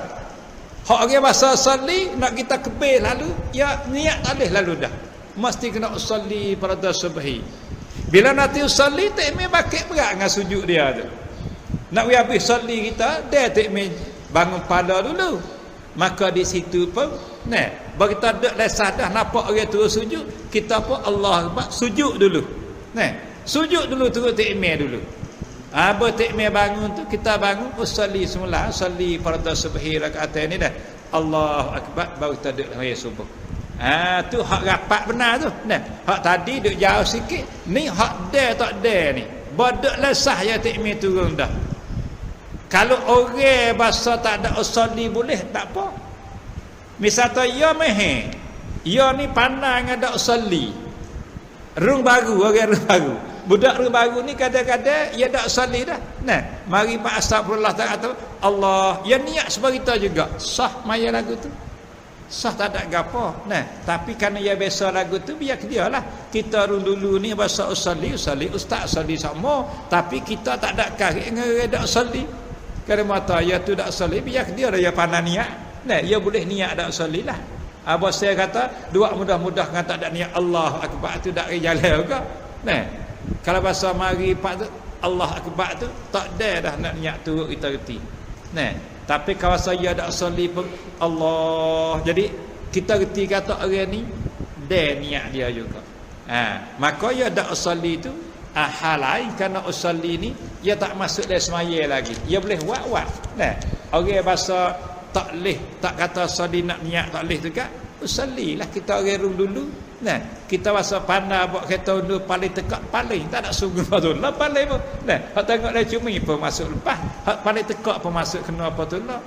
Hak orang bahasa usalli nak kita kebel lalu ya niat tak boleh lalu dah. Mesti kena usalli fardu subhi. Bila nanti usalli takmir bakit berat dengan sujud dia tu. Nak habis solat kita, dia tak bangun pada dulu. Maka di situ pun, nah, bagi kita duduk lesah dah nampak orang turun sujud, kita pun Allah Akbar sujud dulu. Nah, sujud dulu turun takmir dulu. Apa takmir bangun tu kita bangun usalli semula, usalli fardu subhi rakaat ni dah. Allah Akbar baru kita duduk raya subuh. Tu hak rapat benar tu. Nah, hak tadi duduk jauh sikit, ni hak dia tak ada ni. Bodok lesah ya takmir turun dah. Kalau orang bahasa tak ada usalli boleh tak apa. Misalnya ya meh. Ya ni pandang ada usalli. Rung baru, orang rung baru. Budak rung baru ni kadang-kadang ia tak usalli dah. Nah, mari pak astagfirullah taala Allah, ya niat seperti kita juga. Sah maya lagu tu. Sah tak ada gapo. Nah, tapi kerana ia biasa lagu tu biar dia lah. Kita dulu ni bahasa usalli ustaz usalli sama, tapi kita tak ada karik dengan ada usalli. Kerana mata ya tu tak usalli biar dia ya pandai niat. Nah, ia boleh niat tak usalli lah. Abah saya kata dua mudah-mudah dengan tak ada niat Allah akbar tu tak jalan juga. Nah, kalau bahasa mari pak tu Allah akbar tu tak ada dah nak niat tu kita reti. Nah, tapi kalau saya tak usalli pun Allah. Jadi kita reti kata orang ni dia niat dia juga. Maka ya tak usalli tu hal lain kerana usalli ni ia tak masuk dalam semaya lagi. Ia boleh buat. Nah, orang bahasa tak leh, tak kata usalli nak niat tak leh juga. Usalli lah kita orang rum dulu. Nah, kita bahasa pandai buat kereta undur paling tekak paling tak nak sungguh betul lah paling pun. Nah, hak tengok dah cumi pun masuk lepas. Hak paling tekak pun masuk kena apa tu lah.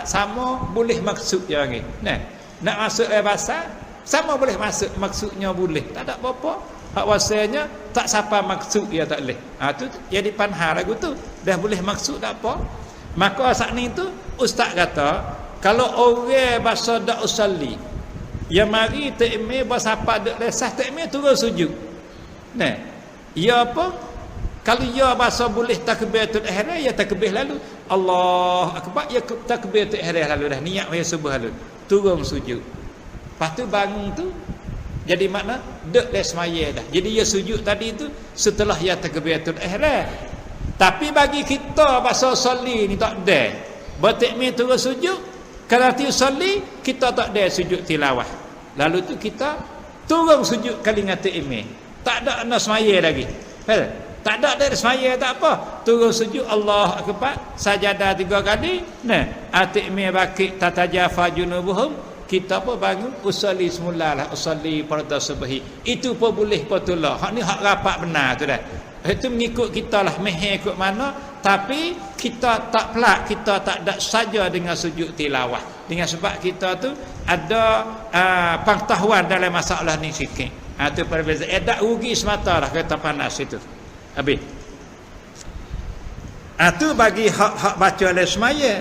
Sama boleh maksud dia ni. Nah, nak masuk bahasa sama boleh masuk maksudnya boleh. Tak ada apa-apa. Hak wasanya tak siapa maksud dia tak boleh. Tu jadi panhar lagu tu. Dah boleh maksud tak apa. Maka saat ni tu ustaz kata kalau orang bahasa dak usalli ya mari takmir bahasa apa dak lesah takmir turun sujud. Nah, ya apa? Kalau ya bahasa boleh takbiratul ihram ya takbir lalu. Allah akbar ya takbiratul ihram lalu dah niat ya subuh lalu. Turun sujud. Lepas tu bangun tu jadi makna dek les semaya dah. Jadi ya sujud tadi tu setelah ya takbiratul ihram. Tapi bagi kita bahasa usalli ni tak ada. Bertakmir turun sujud, kalau tu usalli kita tak ada sujud tilawah. Lalu tu kita turun sujud kali ngata takmir. Tak ada nak semaya lagi. Tak ada dari semaya tak apa. Turun sujud Allah akbar, sajadah 3 kali. Nah, atik-mi bakik tatajafa junubuhum. Kita pun bangun usolli semulalah, usolli fardu subhi. Itu pun boleh patullah. Hak ni hak rapat benar tu dah. Itu mengikut kita lah, meher ikut mana, tapi kita tak pelak, kita tak ada saja dengan sujud tilawah. Dengan sebab kita tu ada pengetahuan dalam masalah ni sikit. Itu perbezaan. Tak rugi semata lah kata panas itu. Habis. Itu bagi hak baca oleh semaya.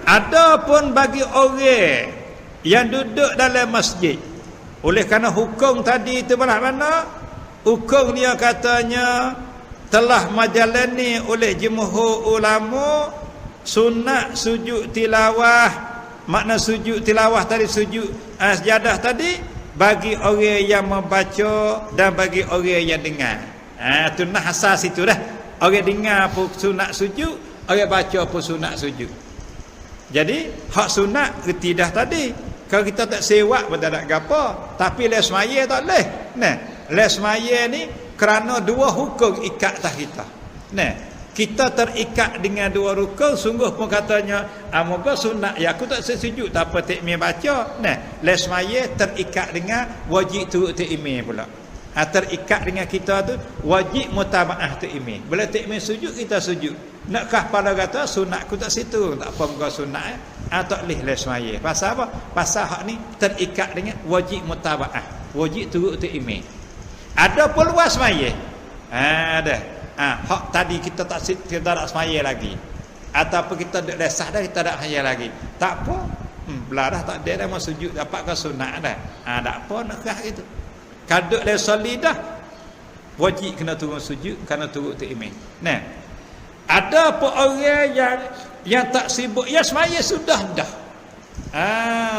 Ada pun bagi orang yang duduk dalam masjid. Oleh kerana hukum tadi itu belah mana? Hukum dia katanya telah majalani oleh jumhur ulama sunat sujud tilawah. Makna sujud tilawah tadi, sujud sejadah tadi bagi orang yang membaca dan bagi orang yang dengar. Tu nah asas itu dah. Orang dengar pun sunat sujud, orang baca pun sunat sujud. Jadi hak sunat reti dah tadi. Kalau kita tak sewak pun tak ada gapo, tapi les semaya tak leh. Nah, les semaya ni kerana 2 hukum ikat atas kita. Nah, kita terikat dengan 2 rukun, sungguh pun katanya moga sunat ya aku tak sujud, tak apa takmir baca. Nah, les semaya terikat dengan wajib turut takmir pula. Terikat dengan kita tu wajib mutabaah takmir. Bila takmir sujud kita sujud. Nakkah pada kata sunat aku tak situ, tak apa muka sunat tak leh les semaya. Pasal apa? Pasal hak ni terikat dengan wajib mutabaah, wajib turut takmir. Ada pun luas semaya. Ada. Hak tadi kita tak semaya lagi. Ataupun kita dak lesah dah, kita dak semaya lagi. Tak apa. Belah dah tak ada dah mau sujud dapat ke sunat dah. Tak apa nak kah gitu. Kaduk le soli dah. Wajib kena turun sujud, kena turut takmir. Nah. Ada pun orang yang tak sibuk, ya semaya sudah dah.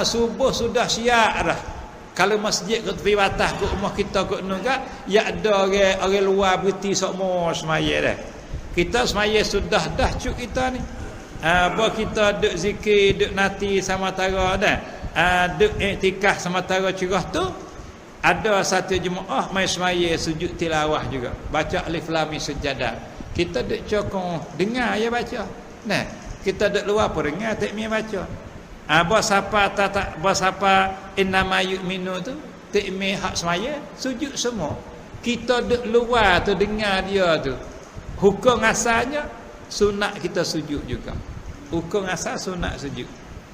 Subuh sudah siap dah. Kalau masjid ke tepi batas ke rumah kita ke nungga, ya ada orang luar berhenti semua semaya dah. Kita semaya sudah dah cuk kita ni. Buat kita duk zikir, duk nati sama tara dah. Duk iktikaf sama tara cerah tu. Ada satu jemaah mai semaya sujud tilawah juga. Baca alif lam mim sujadah. Kita duk cokong dengar ya baca. Nah, kita duk luar pun dengar takmir baca. Bos apa innama yu'minu tu takmir hak semaya sujud semua. Kita duk luar tu dengar dia tu. Hukum asalnya sunat kita sujud juga. Hukum asal sunat sujud.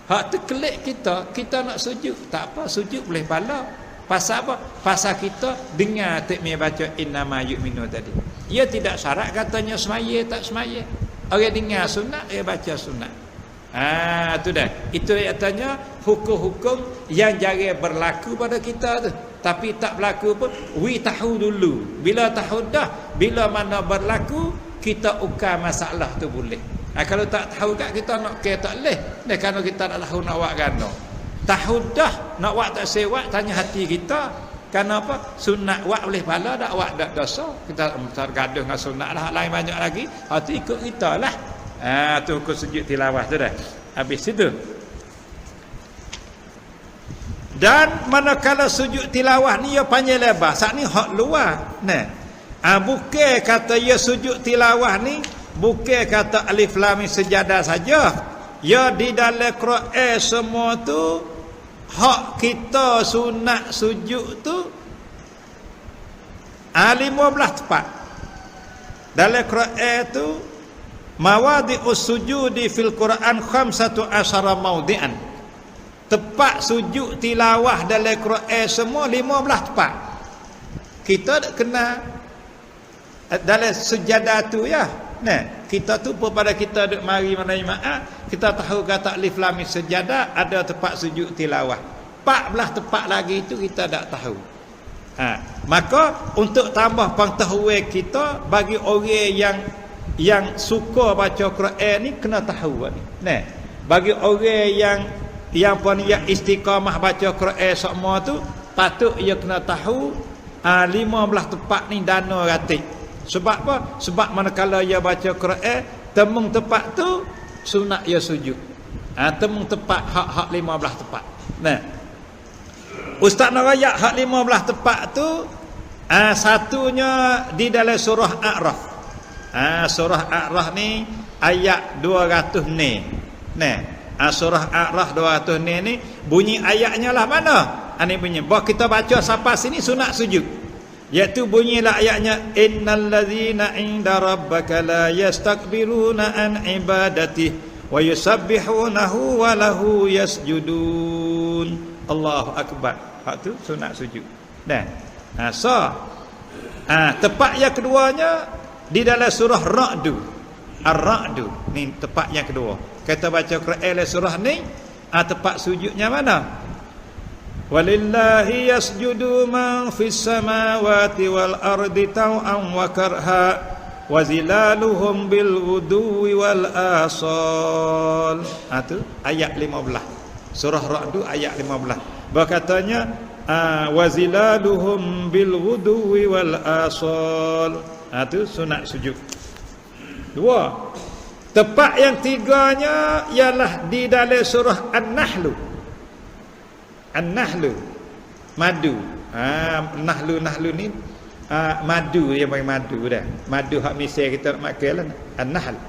Hak tu kelik kita nak sujud, tak apa, sujud boleh pahala. Pasal apa? Pasal kita dengar takmir baca innama yu'minu tadi. Ia tidak syarat katanya semaya tak semaya. Orang dengar sunat, dia baca sunat. Tu dah. Itu katanya hukum-hukum yang jarang berlaku pada kita tu. Tapi tak berlaku pun, we tahu dulu. Bila tahu dah, bila mana berlaku, kita ukar masalah tu boleh. Kalau tak tahu kat kita nak ke tak leh. Kerana kita tak tahu nak buat gano. Tahu dah nak buat tak sewak, tanya hati kita. Kerana apa? Sunat buat boleh pahala, tak buat tak dosa. Kita tergaduh dengan sunat lah, lain banyak lagi. Hati ikut kita lah. Tu hukum sujud tilawah tu dah. Habis itu. Dan manakala sujud tilawah ni ia panjang lebar. Saat ni hak luar. Nah. Bukan kata ia sujud tilawah ni, bukan kata alif lam mim sejadah saja. Ya di dalam Quran semua tu hak kita sunat sujud tu 15 tempat. Dalam Quran tu mawadi'us sujudi fil Quran 15 mawdi'an. Tempat sujud tilawah dalam Quran semua 15 tempat. Kita nak kena dalam sejadah tu ya. Nah, kita tu pada kita duk mari mana jemaah, kita tahu kata alif lam mim sejadah ada tempat sujud tilawah. 14 tempat lagi itu kita tak tahu. Maka untuk tambah pengetahuan kita bagi orang yang suka baca Quran ni kena tahu ni. Nah, bagi orang yang pun yang istiqamah baca Quran semua tu patut ia kena tahu 15 tempat ni dana ratik. Sebab apa? Sebab manakala ia baca Quran, temung tempat tu sunat ia sujud. Temung tempat hak 15 tempat. Nah. Ustaz nak rayak hak 15 tempat tu satunya di dalam surah A'raf. Surah A'raf ni ayat 200 ni. Surah A'raf 200 ni bunyi ayatnya lah mana? Ni bunyi. Bahawa kita baca sampai sini sunat sujud. Iaitu bunyilah ayatnya innal ladzina 'inda rabbaka la yastakbiruna an ibadatihi wa yusabbihunahu wa lahu yasjudun. Allahu akbar. Hak tu sunat sujud. Tepat yang keduanya di dalam surah Ra'd. Ar-Ra'd ni tepat yang kedua. Kita baca Quran surah ni, tepat sujudnya mana? Walillahi yasjudu man fis samawati wal ardi taw'an wa karha wa zilaluhum bil ghuduwi wal asal. Tu ayat 15. Surah Ra'd ayat 15. Berkatanya wa zilaluhum bil ghuduwi wal asal. Tu sunat sujud. 2. Tepat yang tiganya ialah di dalam surah An-Nahl. An-Nahl, madu. Nahlu ni madu, dia panggil madu dah. Madu hak Mesir kita nak makan lah. An-Nahl.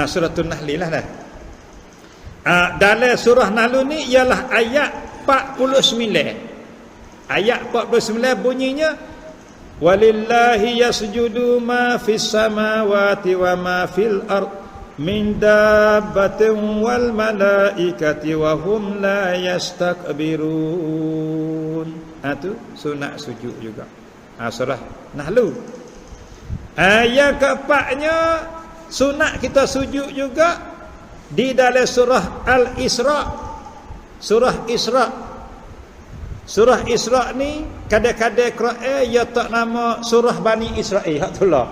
Suratul Nahl lah dah. Dalam surah Nahl ni ialah ayat 49. Ayat 49 bunyinya walillahi yasjudu ma fis samawati wa ma fil ard min dabbatin wal malaikati wa hum la yastakbirun. Tu sunat sujud juga. Surah Nahl. Yang keempatnya sunat kita sujud juga di dalam surah Al-Isra. Surah Isra. Surah Isra ni kadang-kadang Quran ia tak nama surah Bani Israel hak tulah.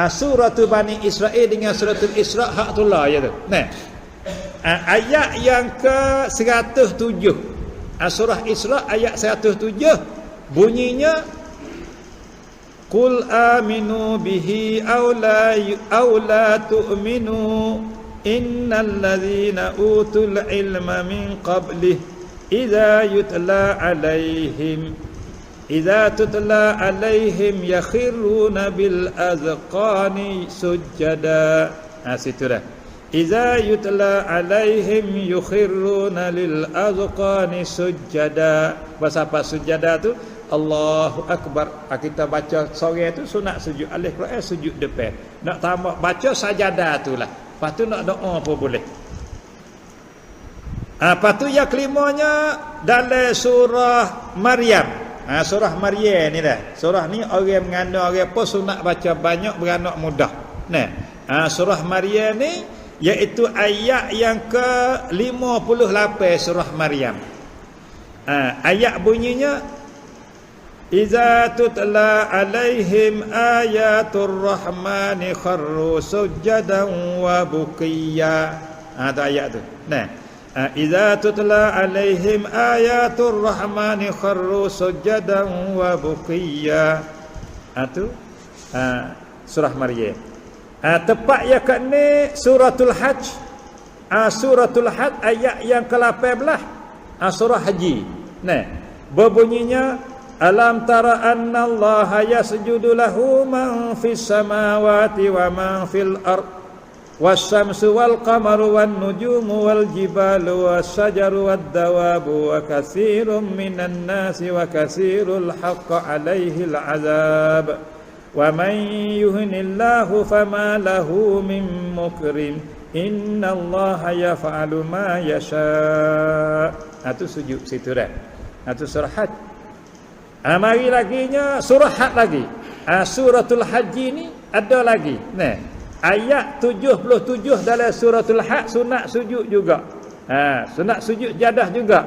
Surah tu Bani Israel dengan suratul Isra hak tulah ya tu. Ayat yang ke 107. Surah Isra ayat 107 bunyinya Qul aminu bihi aw la tu'minu innal ladzina utul ilma min qablihi Idza tutla alaihim yakhiruna bil azqani sujada. Situ dah. Idza yutla alaihim yukhiruna lil azqani sujada. Bahasa apa sujada tu? Allahu akbar. Kita baca sore tu sunat sujud alif Quran sujud depan. Nak tambah baca sajadah itulah. Lepas tu nak doa pun boleh. Lepas tu yang kelimanya dalam surah Maryam. Surah Maryam ni dah. Surah ni orang mengandung orang pun sunat baca banyak beranak mudah. Surah Maryam ni iaitu ayat yang ke-58 surah Maryam. Ayat bunyinya Iza tutla alaihim ayatul rahmani kharru sujjadan wa bukiya. Tu ayat tu. Iza tutla alaihim ayatul rahmani kharru sujjadan wa bukiya. Tu surah Maryam. Tepat yang ke-6 suratul Hajj. Suratul Hajj ayat yang ke-18 surah Haji. Berbunyinya alam tara anna allaha yasjudu lahu man fis samawati wa man fil ard was-samsu wal qamaru wan nujumu wal jibalu was-sajaru wad-dawabu wa katsirun minan nasi wa katsirul haqqo 'alaihi al-'adzab wa man yuhinillahu fama lahu min mukrim innallaha yaf'alu ma yasha. Itu sujud situ dah. Itu surah Hajj. Mari laginya surah Hajj lagi. Suratul Haji ni ada lagi. Ayat 77 dalam suratul Hajj sunat sujud juga. Sunat sujud jadah juga.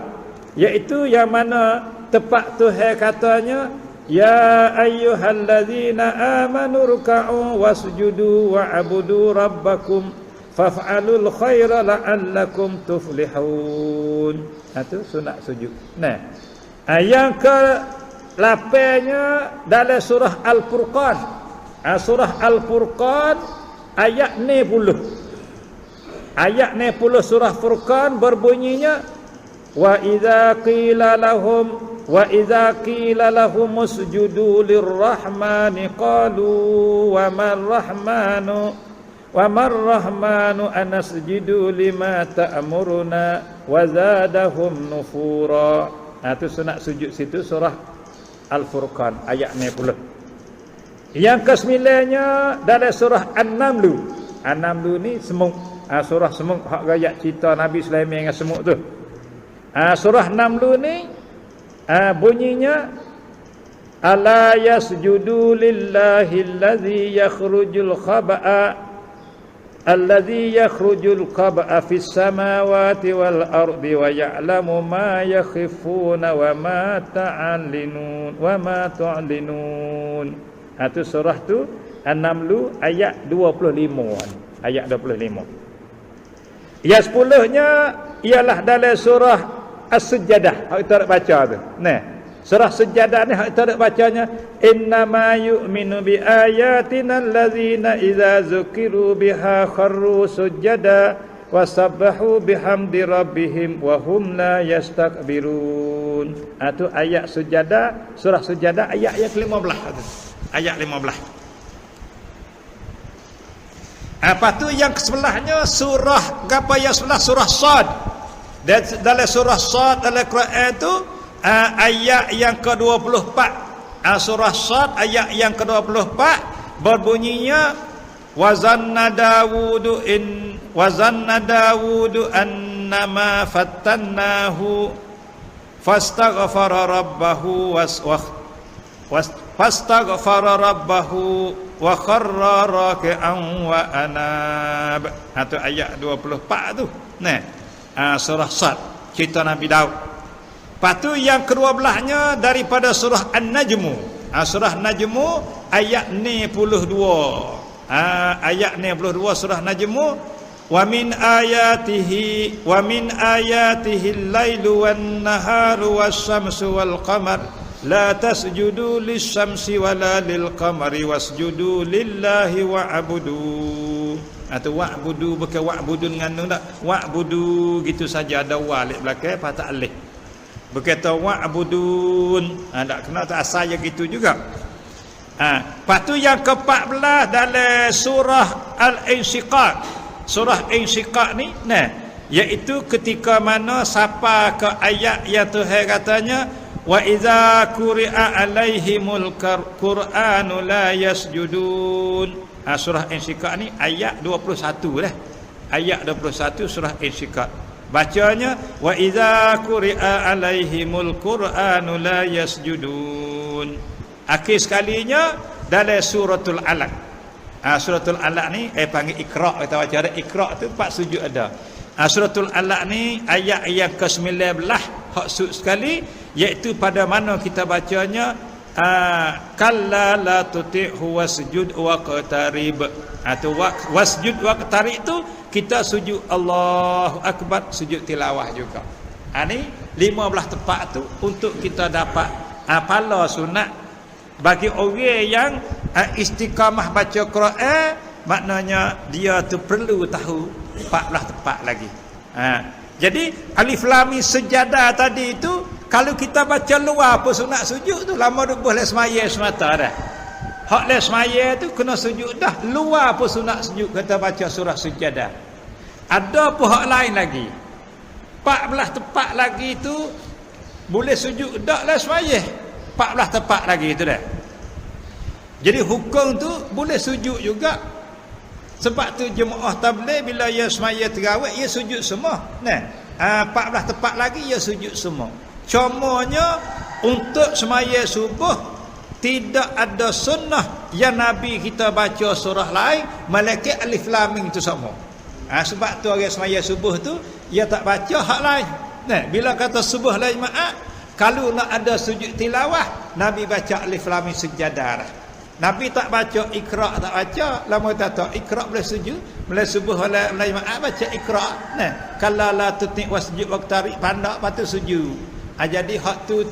Iaitu yang mana tepat Tuhan katanya ya ayyuhallazina amanu ruk'u wasjudu wa'budu rabbakum faf'alul khaira la'allakum tuflihun. Itu sunat sujud. Yang ke-8-nya dalam surah Al-Furqan. Surah Al-Furqan ayat 60. Ayat 60 surah Furqan berbunyinya wa idza qila lahum
wa idza qila lahum usjudu lirrahmani qalu wa marrahmanu anasjudu lima ta'muruna wa zadahum nufura. Itu sunat sujud situ surah Al-Furqan ayat 90. Yang ke-9-nya dalam surah An-Naml. An-Naml ni semut. Surah semut hak gaya cerita Nabi Sulaiman dengan semut tu. Surah Naml ni bunyinya ala yasjudu lillahi allazi yakhrujul khaba'a fis samawati wal ardi wa ya'lamu ma yakhifuna wa ma tu'linun. Itu surah tu An-Naml ayat 25. Ayat 25. Yang 10-nya ialah dalam surah As-Sajdah. Hak kita nak baca tu. Nah, surah Sajdah ni hak kita nak bacanya innama yu'minu bi ayatina allazina idza zukiru biha kharru sujada wa sabbahu bihamdi rabbihim wa hum la yastakbirun. Itu ayat Sajdah, surah Sajdah ayat yang ke-15 tu. Ayat 15. Apa tu yang ke-11-nya surah apa yang sebelah surah Sad. Dalam surah Sad dalam Quran tu ayat yang ke-24. Surah Sad ayat yang ke-24 berbunyinya wazanna Dawudu annama fattannahu fastaghfara rabbahu wa kharra raki'an wa anab. Itu ayat 24 tu. Nah, surah Sad cerita Nabi Daud. Lepas tu yang ke-12-nya daripada surah An-Najm. Surah Najm ayat 92. Ayat 92 surah Najm wa min ayatihi al-lailu wan-naharu was-samsu wal-qamar la tasjudu lis-samsi wala lil-qamari wasjudu lillahi wa'budu. Atau wa'budu bukan wa'budun dengan tak. Wa'budu gitu saja ada wa alif belakang patah alif. Berkata wa'budun. Tak kena tak asal gitu juga. Lepas tu yang ke-14 dalam surah Al-Insyiqaq. Surah Insyiqaq ni iaitu ketika mana siapa ke ayat yang Tuhan katanya wa idza quri'a alaihimul qur'anu la yasjudun. Surah Insyiqaq ni ayat 21 dah. Ayat 21 surah Insyiqaq. Bacanya wa idza quri'a alaihimul qur'anu la yasjudun. Akhir sekalinya dalam suratul Alaq. Suratul Alaq ni panggil Iqra. Kita baca ada Iqra tu 4 sujud ada. Suratul Alaq ni ayat yang ke-19 hak sekali iaitu pada mana kita bacanya kalla la tuti'hu wasjud waqtarib. Atau wasjud waqtarib tu kita sujud Allahu Akbar, sujud tilawah juga. Ni 15 tempat tu untuk kita dapat pahala sunat bagi orang yang istiqamah baca Quran. Maknanya dia tu perlu tahu 14 tempat lagi. Jadi alif lam mim sejadah tadi itu kalau kita baca luar apa sunat sujud tu lama dah boleh semaya semata dah. Hak le semaya tu kena sujud dah. Luar apa sunat sujud kita baca surah Sajadah. Ada apa hak lain lagi? 14 tempat lagi tu boleh sujud dak le semaya. 14 tempat lagi tu dah. Jadi hukum tu boleh sujud juga. Sebab tu jemaah tabligh bila ia semaya terawih ia sujud semua. 14 tempat lagi ia sujud semua. Cumanya untuk semaya subuh tidak ada sunnah yang Nabi kita baca surah lain melainkan alif lam mim tu sama. Sebab tu orang semaya subuh tu ia tak baca hak lain. Bila kata subuh la jemaah kalau nak ada sujud tilawah Nabi baca alif lam mim sejadah. Nabi tak baca Iqra, tak baca. Lama tak Iqra boleh sujud, boleh subuh oleh jemaah baca Iqra. Kalla la tuti' wasjud waqtari pandak patut sujud. Jadi hak tu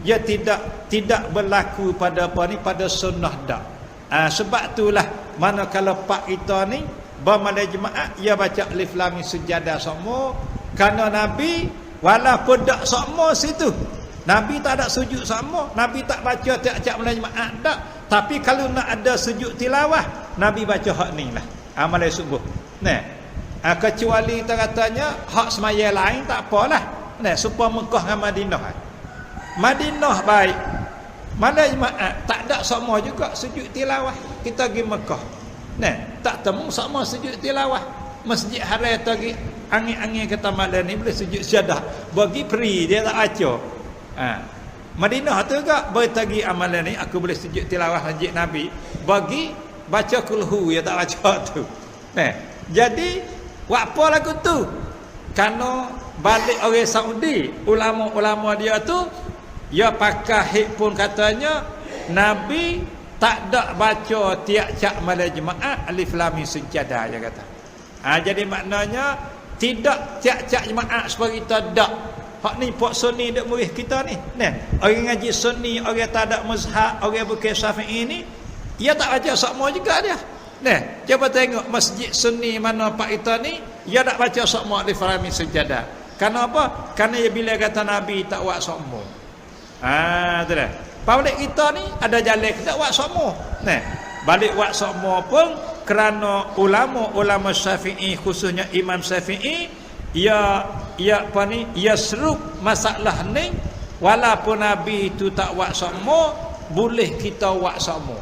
dia tidak berlaku pada apa ni, pada sunnah dak. Sebab itulah manakala pak kita ni bermalai jemaah ia baca alif lam mim sejadah semua kerana Nabi walaupun dak semua situ Nabi tak ada sujud sama, Nabi tak baca tiap-tiap malam Jumaat tak. Tapi kalau nak ada sujud tilawah, Nabi baca hak ni lah, amalan subuh. Nah, kecuali kita katanya hak semaya lain tak apalah. Nah, supaya Mekah dengan Madinah. Madinah baik, malam Jumaat tak ada sama juga sujud tilawah. Kita pergi Mekah, nah, tak temu sama sujud tilawah. Masjid Haram tadi angin-angin kata malam ni boleh sujud syadah. Bagi peri dia tak baca. Madinah tu juga bertagi amalan ni aku boleh sujud tilawah masjid Nabi. Bagi baca kulhu dia tak baca tu. Jadi apa lagu tu? Karena balik orang Saudi, ulama-ulama dia tu dia pakai hik pun katanya Nabi tak ada baca tiap-tiap malam Jumaat alif lam mim sajadah dia kata. Jadi maknanya tidak tiap-tiap Jumaat supaya kita dak. Hak ni puak Sunni dek murid kita ni. Nah, orang ngaji Sunni, orang tak ada mazhab, orang bukan Syafi'i ni, dia tak baca sama juga dia. Nah, cuba tengok masjid Sunni mana pak kita ni, dia tak baca sama alif lam mim sajadah. Karena apa? Karena bila kata Nabi tak buat sama. Tu dah. Balik kita ni ada jalan kita buat sama. Nah, balik buat sama pun kerana ulama-ulama Syafi'i khususnya Imam Syafi'i ia apa ni, ia seruk masalah ni walaupun Nabi itu tak buat sama, boleh kita buat sama.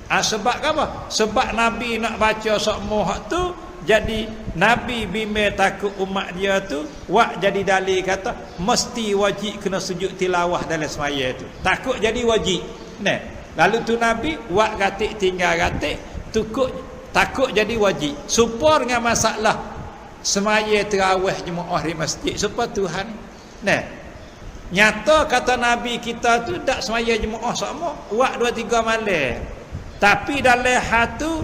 Sebab apa? Sebab Nabi nak baca sama hak tu, jadi Nabi bimbing takut umat dia tu wak jadi dalil kata mesti wajib kena sujud tilawah dalam semaya tu. Takut jadi wajib. Nah, lalu tu Nabi wak gatik tinggal gatik takut jadi wajib. Supaya dengan masalah semaya terawih jemaah di masjid supaya Tuhan. Nah, nyata kata Nabi kita tu tak semaya jemaah sama, wak 2-3 malam. Tapi dalam hatu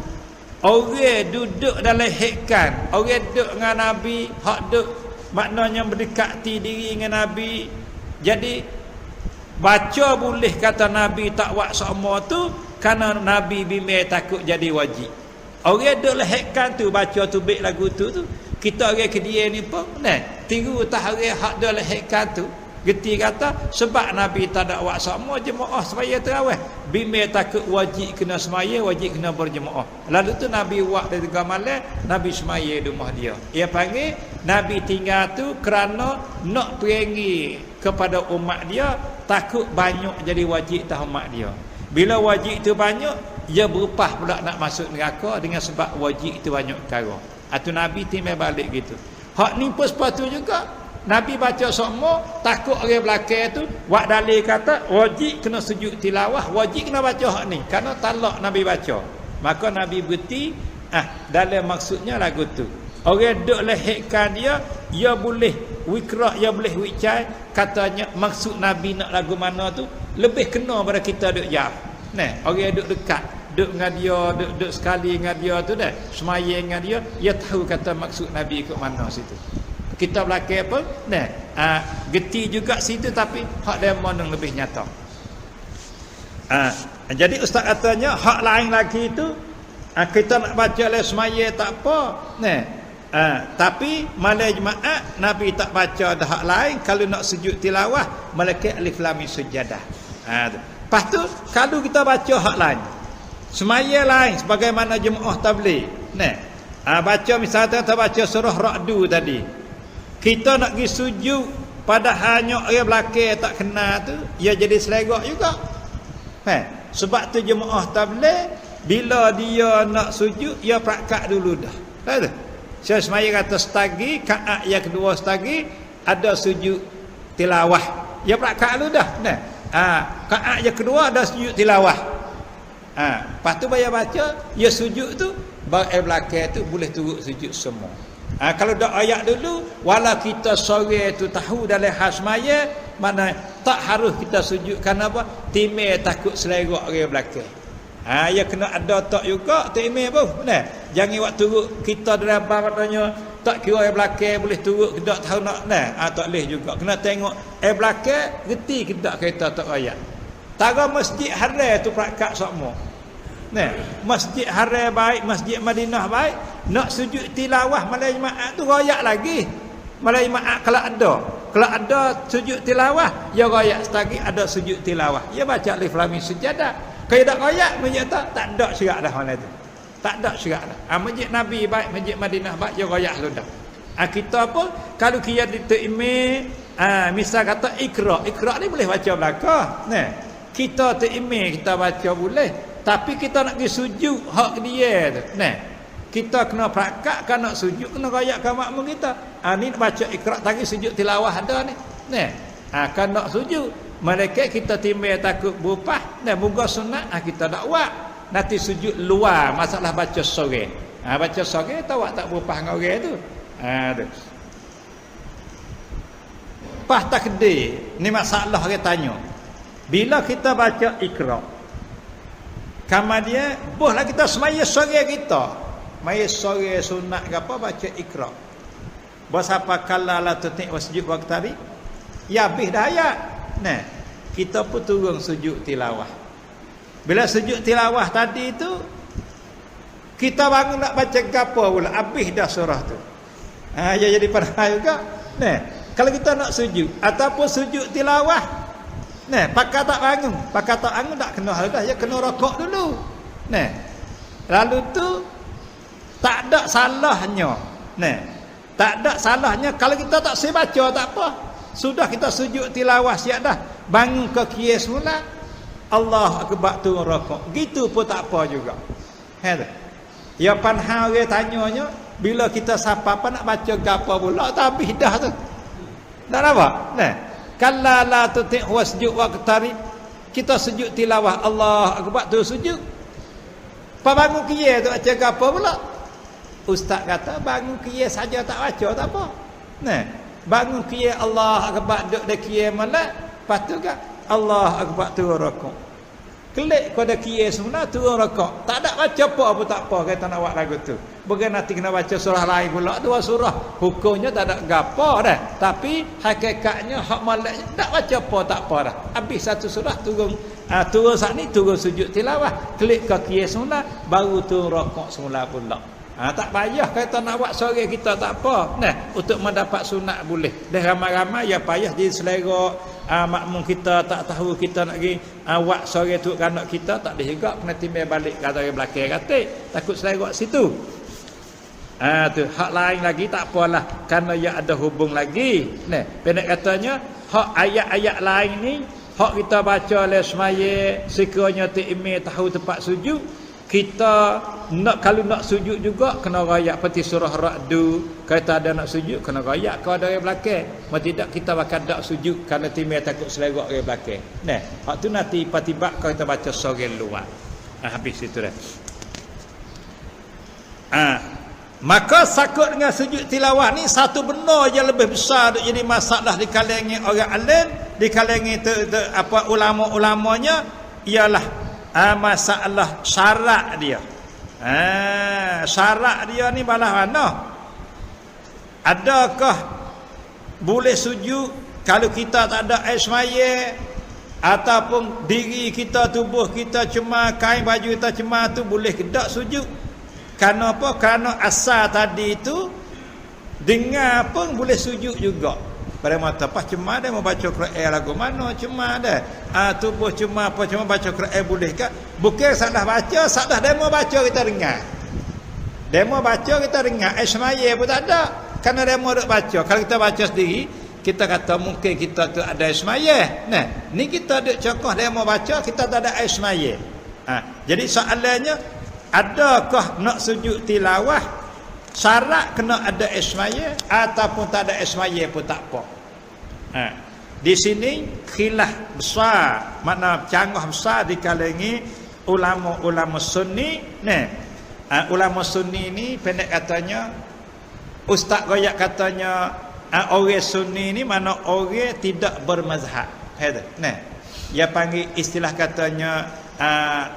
orang duduk dalam hikkan, orang duduk dengan Nabi, hak duduk maknanya berdekati diri dengan Nabi. Jadi baca boleh kata Nabi tak buat sama tu kerana Nabi bimbing takut jadi wajib. Orang duduk dalam hikkan tu baca tu baik lagu tu kita orang kedia ni pun tiru tah orang hak dalam hikkan tu. Geti kata sebab Nabi tak ada buat sama jemaah semaya terawih, bimbing takut wajib kena semaya, wajib kena berjemaah. Lalu tu Nabi buat dari 3 malam, Nabi semaya di rumah dia. Ia panggil Nabi tinggal tu kerana nak perangi kepada umat dia, takut banyak jadi wajib tah umat dia. Bila wajib itu banyak, dia berupah pula nak masuk neraka dengan sebab wajib itu banyak perkara. Atau Nabi timbal balik gitu. Hak ni pun sepatu juga Nabi baca sama, takut orang belakang tu buat dalil kata wajib kena sujud tilawah, wajib kena baca hak ni. Kerana talak Nabi baca, maka Nabi berhenti dalam maksudnya lagu tu. Orang duk lehekkan dia boleh wikrah, dia boleh wicai. Katanya maksud Nabi nak lagu mana tu lebih kena pada kita duk jauh. Orang duk dekat, duk dengan dia, duk sekali dengan dia tu dah, semaya dengan dia tahu kata maksud Nabi ikut mana situ. Kita belakang apa? Geti juga situ tapi hak dia mana lebih nyata. Jadi ustaz katanya hak lain lagi itu kita nak baca le semaya tak apa. Tapi malam Jumaat Nabi tak baca dah hak lain. Kalau nak sujud tilawah malaikat alif lam mim sajadah. Lepas tu kalau kita baca hak lain, semaya lain sebagaimana jemaah tabligh. Baca misalnya kita baca surah Ra'du tadi. Kita nak pergi sujud pada hanya orang belakang tak kenal tu, ia jadi selegak juga. Sebab tu jemaah tabligh bila dia nak sujud, dia prakak dulu dah. Tahu tak? Saya semaya kata setagi, kaat yang kedua setagi ada sujud tilawah. Dia prakak dulu dah. Kaat yang kedua ada sujud tilawah. Lepas tu bayar baca, dia sujud tu, baru belakang tu boleh turut sujud semua. Kalau dak ayat dulu, walau kita sore tu tahu dalam hasmaya, mana tak harus kita sujud kerana apa? Timai takut selerak orang belakang. Ya kena ada tak juga timai pun. Jangan waktu turut kita dalam baratnya tak kira orang belakang boleh turut kita tahu nak tak boleh juga. Kena tengok belakang reti kita kereta tak ayat. Tara Masjid Haram tu prakak semua. Masjid Haram baik, Masjid Madinah baik, nak sujud tilawah malam Jumaat tu royak lagi. Malam Jumaat kalau ada. Kalau ada sujud tilawah, ya royak setagi ada sujud tilawah. Ya baca alif lam mim sujadah. Kalau tak royak masjid tak ada syirak dah mana tu. Tak ada syirak dah. Masjid Nabi baik, masjid Madinah baik, ya royak lu dah. Kita apa? Kalau kia diimam, misal kata ikra ni boleh baca belakang. Nah, kita imam kita baca boleh. Tapi kita nak pergi sujud hak dia tu. Nah, kita kena prakak kan nak sujud kena royak ke makmum kita. Ni baca ikra tadi sujud tilawah ada ni. Nah, kan nak sujud mereka kita timbang takut berupah dan moga sunat kita dak buat. Nanti sujud luar masalah baca sore. Baca sore tahu tak berupah dengan orang tu. Tu. Pas takdir ni masalah orang tanya. Bila kita baca ikra kemudian bolehlah kita semaya sore kita. Maya sore sunat ke apa baca ikra. Bos apa kala la tuti wasjud waqtari? Ya habis dah ayat. Nah, kita pun turun sujud tilawah. Bila sujud tilawah tadi tu kita bangun nak baca gapo pula habis dah surah tu. Ya jadi padahal juga. Nah, kalau kita nak sujud ataupun sujud tilawah, nah, pakar tak bangun tak kena hal dah, ya kena rokok dulu. Nah, lalu tu tak ada salahnya. Nah, tak ada salahnya kalau kita tak saya baca tak apa. Sudah kita sujud tilawah siap dah. Bangun ke kiyas semula. Allah akbar tu rokok. Gitu pun tak apa juga. Ya panhal dia tanyanya bila kita siapa apa nak baca gapo pula habis dah tu. Tak apa. Nah, kalla la tuti' wasjud waqtarib. Kita sujud tilawah Allah akbar tu sujud. Pa bangun kiyas tu baca gapo pula. Ustaz kata bangun kiyas saja tak baca tak apa. Nah, bangun kiyas Allah akbar duk dah kiyas malam, lepas tu kan Allah akbar turun rakaat. Kelik pada kiyas semula turun rakaat. Tak ada baca apa pun tak apa kata nak buat lagu tu. Bukan nanti kena baca surah lain pula, dua surah. Hukumnya tak ada gapo dah. Tapi hakikatnya hak malaknya tak baca apa tak apa dah. Habis satu surah turun turun saat ni turun sujud tilawah. Kelik ke kiyas semula baru turun rakaat semula pula. Tak payah kata nak buat sore kita tak apa. Nah, untuk mendapat sunat boleh. Dah ramai-ramai ya payah jadi selera makmum kita tak tahu kita nak pergi buat sore tu kanak kita tak boleh juga kena timbang balik kata orang belakang kata takut selera situ. Tu hak lain lagi tak apalah kerana ya ada hubung lagi. Nah, pendek katanya hak ayat-ayat lain ni hak kita baca oleh semaya sekiranya imam tahu tempat sujud kita nak kalau nak sujud juga kena rayak seperti surah Ra'du. Kata ada nak sujud kena rayak kalau ada orang belakang. Kalau tidak kita bakal tak sujud kerana timur takut selerak orang belakang. Nah, hak tu nanti tiba-tiba kalau kita baca surah luar. Habis itu dah. Maka sakut dengan sujud tilawah ni satu benda je lebih besar jadi masalah di kalangan orang alim, di kalangan ulama-ulamanya ialah masalah syarat dia. Syarat dia ni balas mana? Adakah boleh sujud kalau kita tak ada air semaya ataupun diri kita, tubuh kita cemar, kain baju kita cemar tu boleh ke tak sujud? Kerana apa? Kerana asal tadi itu dengar pun boleh sujud juga. Pada mata pas cemar dia mau baca Quran lagu mana cemar dah. Tubuh cemar apa cemar baca Quran boleh ke? Bukan salah baca, salah dia mau baca kita dengar. Dia mau baca kita dengar. Semaya pun tak ada. Kerana dia mau baca. Kalau kita baca sendiri, kita kata mungkin kita tu ada semaya. Nah, ni kita duk contoh dia mau baca, kita tak ada semaya. Jadi soalannya adakah nak sujud tilawah syarat kena ada semaya ataupun tak ada semaya pun tak apa. Di sini khilaf besar, makna canggah besar di kalangan ulama-ulama sunni. Ulama sunni ni pendek katanya ustaz royak katanya orang sunni ni mana orang tidak bermazhab. Dia panggil istilah katanya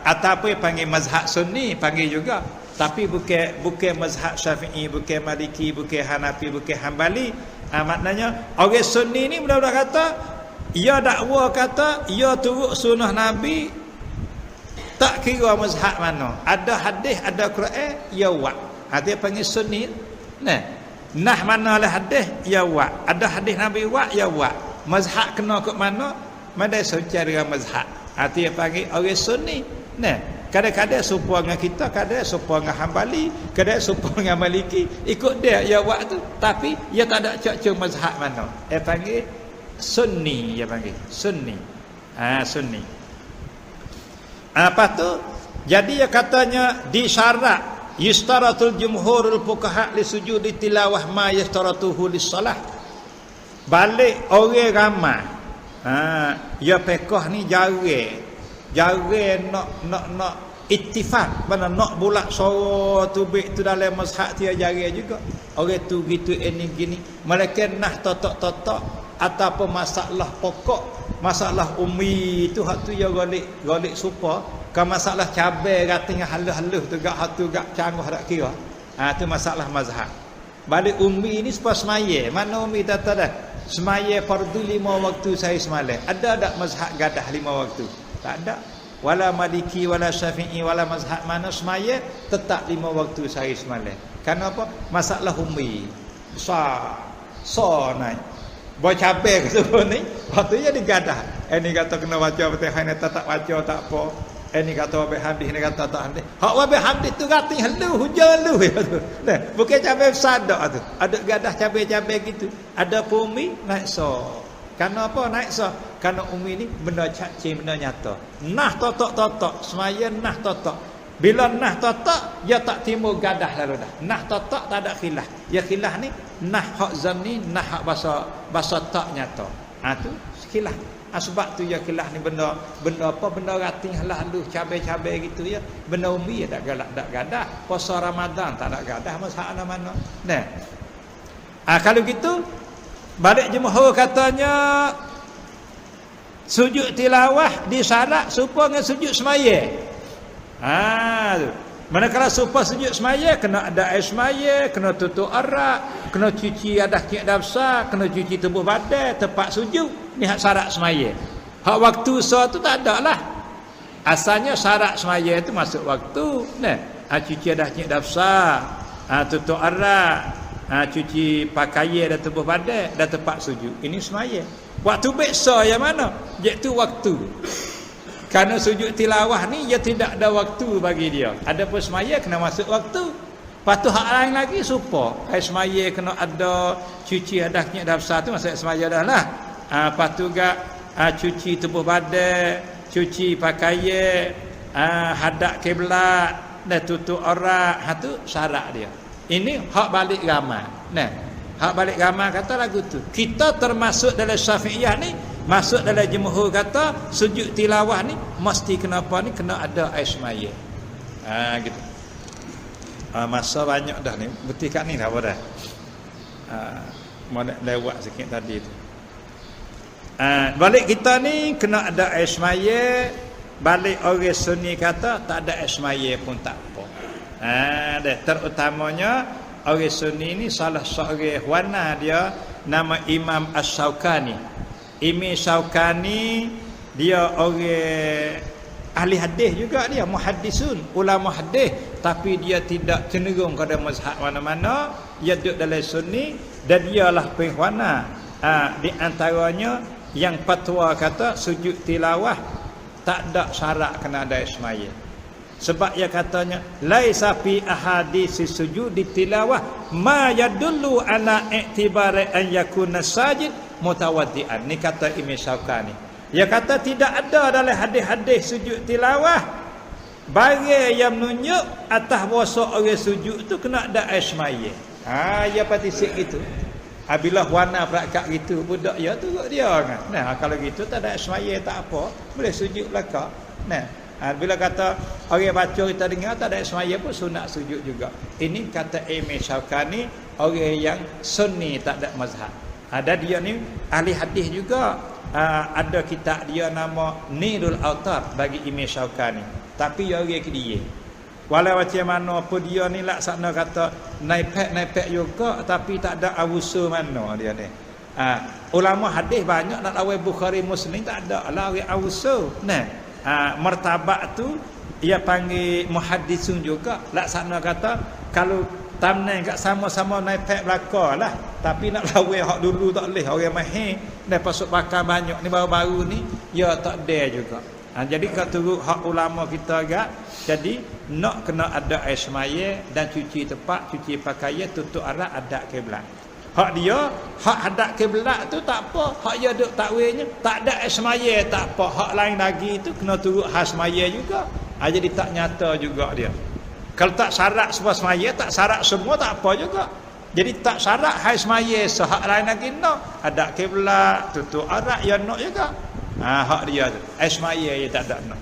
ataupun panggil mazhab sunni panggil juga. Tapi bukan mazhab Syafi'i, bukan Maliki, bukan Hanafi, bukan Hambali. Maknanya orang sunni ni mudah-mudah kata ia dakwa kata ia turut sunnah Nabi tak kira mazhab mana. Ada hadis, ada Quran, ia buat. Dia panggil sunni. Nah, Nah mana lah hadis ya wa. Ada hadis Nabi wa ya wa. Mazhab kena ke mana? Madai soca dengan mazhab. Arti yang panggil orang sunni. Nah, kadang-kadang serupa dengan kita, kadang serupa dengan Hambali, kadang serupa dengan Maliki. Ikut dia ya wa tu, tapi dia tak ada cak-cak mazhab mana. Dia panggil sunni, dia panggil sunni. Sunni. Apa tu? Jadi dia katanya disyarat yustaratul jumhurul fuqaha li sujudi tilawah ma yustaratuhu lis-salah. Balik orang ramai. Ya fiqh ni jarang nak ittifaq, mana nak bulat suara tu baik tu dalam mazhab dia jarang juga. Orang tu gitu ini gini. Mereka nah totok-totok ataupun masalah pokok, masalah ummi tu hak tu ya golik supa. Kalau masalah cabai katanya halus-halus tu gak hatu gak canggah tak kira. Tu masalah mazhab. Balik ummi ni sepas semaya. Mana ummi tak tahu dah. Semaya fardu 5 waktu saya semalam. Ada tak mazhab gadah 5 waktu? Tak ada. Wala Maliki wala Syafi'i wala mazhab mana semaya tetap 5 waktu saya semalam. Kenapa? Masalah ummi. Naik. Bawa cabai ke semua ni. Waktu dia digadah. Ini kata kena baca Fatihah, ini tak baca tak apa. Ini kata Wabi Hamdi, ini kata tak Hamdi. Hak Wabi Hamdi tu kata helu, hujan lu. Nah, bukan cabai besar dak tu. Ada gadah cabai-cabai gitu. Ada umi naik so. Kenapa naik so? Karena umi ni benda caci, benda nyata. Nah totok-totok, semaya nah totok. Bila nah totok, dia tak timbul gadah lalu dah. Nah totok tak ada khilaf. Ya khilaf ni nah hak zamni, nah hak bahasa tak nyata. Tu khilaf. Sebab tu ya khilaf ni benda apa, benda rating halus cabai-cabai gitu ya. Benda umi ya tak gadah. Puasa Ramadan tak ada gadah mazhab mana. Nah. Kalau gitu balik jumhur katanya sujud tilawah disyarat serupa dengan sujud semaya. Manakala serupa sujud semaya kena ada air semaya, kena tutup aurat, kena cuci adah kiat dafsa, kena cuci tubuh badan, tempat sujud. Ni hak syarat semaya. Hak waktu tu tak ada lah. Asalnya syarat semaya tu masuk waktu. Nah, cuci adah kiat dafsa, tutup aurat, cuci pakaian dan tubuh badan dan tempat sujud. Ini semaya. Waktu biasa yang mana? Iaitu waktu. Kerana sujud tilawah ni dia tidak ada waktu bagi dia. Adapun semaya kena masuk waktu. Lepas tu hak lain lagi serupa. Semaya kena ada cuci adahnya dafsa tu masuk semaya dah lah. Lepas tu gak cuci tubuh badan, cuci pakaian, hadap kiblat dan tutup aurat. Tu syarat dia. Ini hak balik ramai. Nah, hak balik ramai kata lagu tu. Kita termasuk dalam Syafi'iyah ni, masuk dalam jumhur kata sujud tilawah ni mesti kenapa ni kena ada air semaya. Gitu. Masa banyak dah ni. Betul kat ni dah apa dah. Mau lewat sikit tadi tu. Balik kita ni kena ada air semaya. Balik orang sunni kata tak ada air semaya pun tak apa. Terutamanya orang sunni ni salah seorang wana dia nama Imam As-Syaukani. Imam Syaukani dia orang ahli hadis juga, dia muhaddisun, ulama hadis, tapi dia tidak cenderung kepada mazhab mana-mana. Dia duduk dalam sunni dan dialah penghwana di antaranya yang fatwa kata sujud tilawah tak ada syarat kena ada semaya. Sebab ia katanya laisa fi ahadits sujud tilawah ma yadullu ala i'tibari an yakuna sajid mutawaddian. Ni kata Imam Syaukani. Dia kata tidak ada dalam hadis-hadis sujud tilawah bagi yang menunjuk atas bahasa orang sujud tu kena ada air semaya. Ya patisik gitu. Bila wana perakat gitu budak ya turut dia kan. Nah kalau gitu tak ada air semaya tak apa, boleh sujud belaka. Nah bila kata orang baca kita dengar tak ada semaya pun sunat sujud juga. Ini kata Imam Syaukani, orang yang sunni tak ada mazhab. Ada dia ni ahli hadis juga. Ada kitab dia nama Nilul Autar bagi Imam Syaukani. Tapi dia orang dia. Walau macam mana pun dia ni laksana kata naipek juga tapi tak ada awusul mana dia ni. Ulama hadis banyak nak lawan Bukhari Muslim tak ada lah orang awusul. Nah martabak tu ia panggil muhaddisun juga. Laksana kata kalau tamnen kat sama-sama naik pek belakanglah, tapi nak lawan hak dulu tak leh orang mahir dah pasuk bakar banyak ni baru-baru ni ya tak ada juga. Jadi kat turut hak ulama kita agak, jadi nak kena ada air semaya dan cuci tepak, cuci pakaian, tutup arah hadap kiblat. Hak dia, hak hadap kiblat tu tak apa, hak dia duk takwilnya tak ada air semaya tak apa, hak lain lagi tu kena turut hak semaya juga. Jadi tak nyata juga dia. Kalau tak syarat semua semaya, tak syarat semua tak apa juga. Jadi tak syarat hai semaya, sehak lain lagi nak. Ada kiblat, tutup arak ya nak juga. Hak dia tu. Hai semaya ya tak ada nak.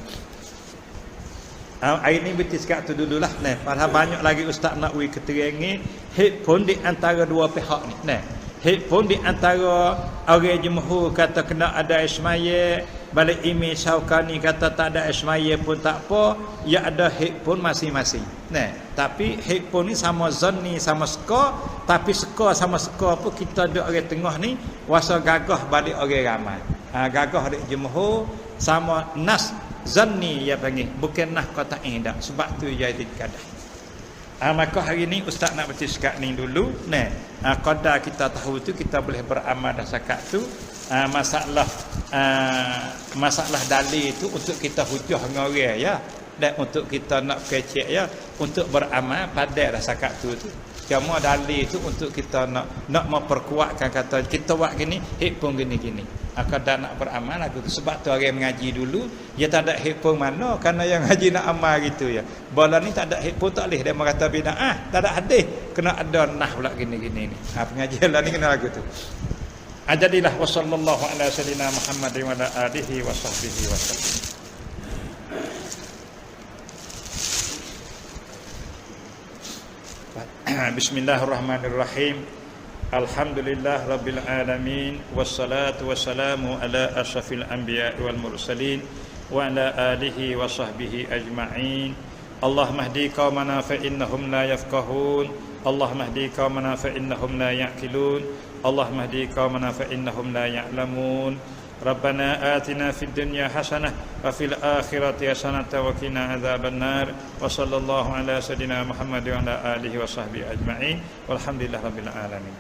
Hari ni betis kat tu dululah. Nah, padahal banyak lagi ustaz nak ui keterangan hit pun di antara dua pihak ni. Nah, hit pun di antara orang jumhur kata kena ada semaya, balik Imam Syaukani kata tak ada semaya pun tak apa, ya ada hik pun masing-masing. Nah, tapi hik pun ni sama zanni sama seka, tapi seka sama seka pun kita duk orang tengah ni wasa gagah balik orang ramai. Gagah dak jumhur sama nas zanni ya panggil, bukan nah qat'i dak. Sebab tu jadi kadah. Maka hari ni ustaz nak baca sekat ni dulu. Nah, qadar kita tahu tu kita boleh beramal dah sakat tu. Masalah dalil itu untuk kita hujah dengan orang ya, dan untuk kita nak kecek ya, untuk beramal pada rasakat tu. Cuma dalil itu untuk kita nak memperkuatkan kata kita buat gini, hik pun gini. Kadang nak beramal aku tu. Sebab tu orang mengaji dulu dia tak ada hik pun mana, kerana yang ngaji nak amal gitu ya. Bola ni tak ada hik pun tak boleh dia kata bid'ah, tak ada hadis, kena ada nah pula gini ni. Pengajian lah ni kena lagu tu. Ajadilah wa sallallahu ala sayyidina Muhammad wa ala alihi wa sahbihi wa sallam. Bismillahirrahmanirrahim. Alhamdulillah rabbil alamin, wassalatu wassalamu ala asyrafil anbiya'i wal mursalin wa ala alihi wa sahbihi ajma'in. Allahumma hdi qaumana fa innahum la yafqahun, Allahumma hdi qaumana fa innahum la ya'qilun, Allahumma hdi qaumana fa innahum la ya'lamun. Rabbana atina fid dunya hasanah wa fil akhirati hasanah wa qina adzabannar. Wa sallallahu ala sayidina Muhammad wa ala alihi wa sahbihi ajma'in. Walhamdulillahirabbil alamin.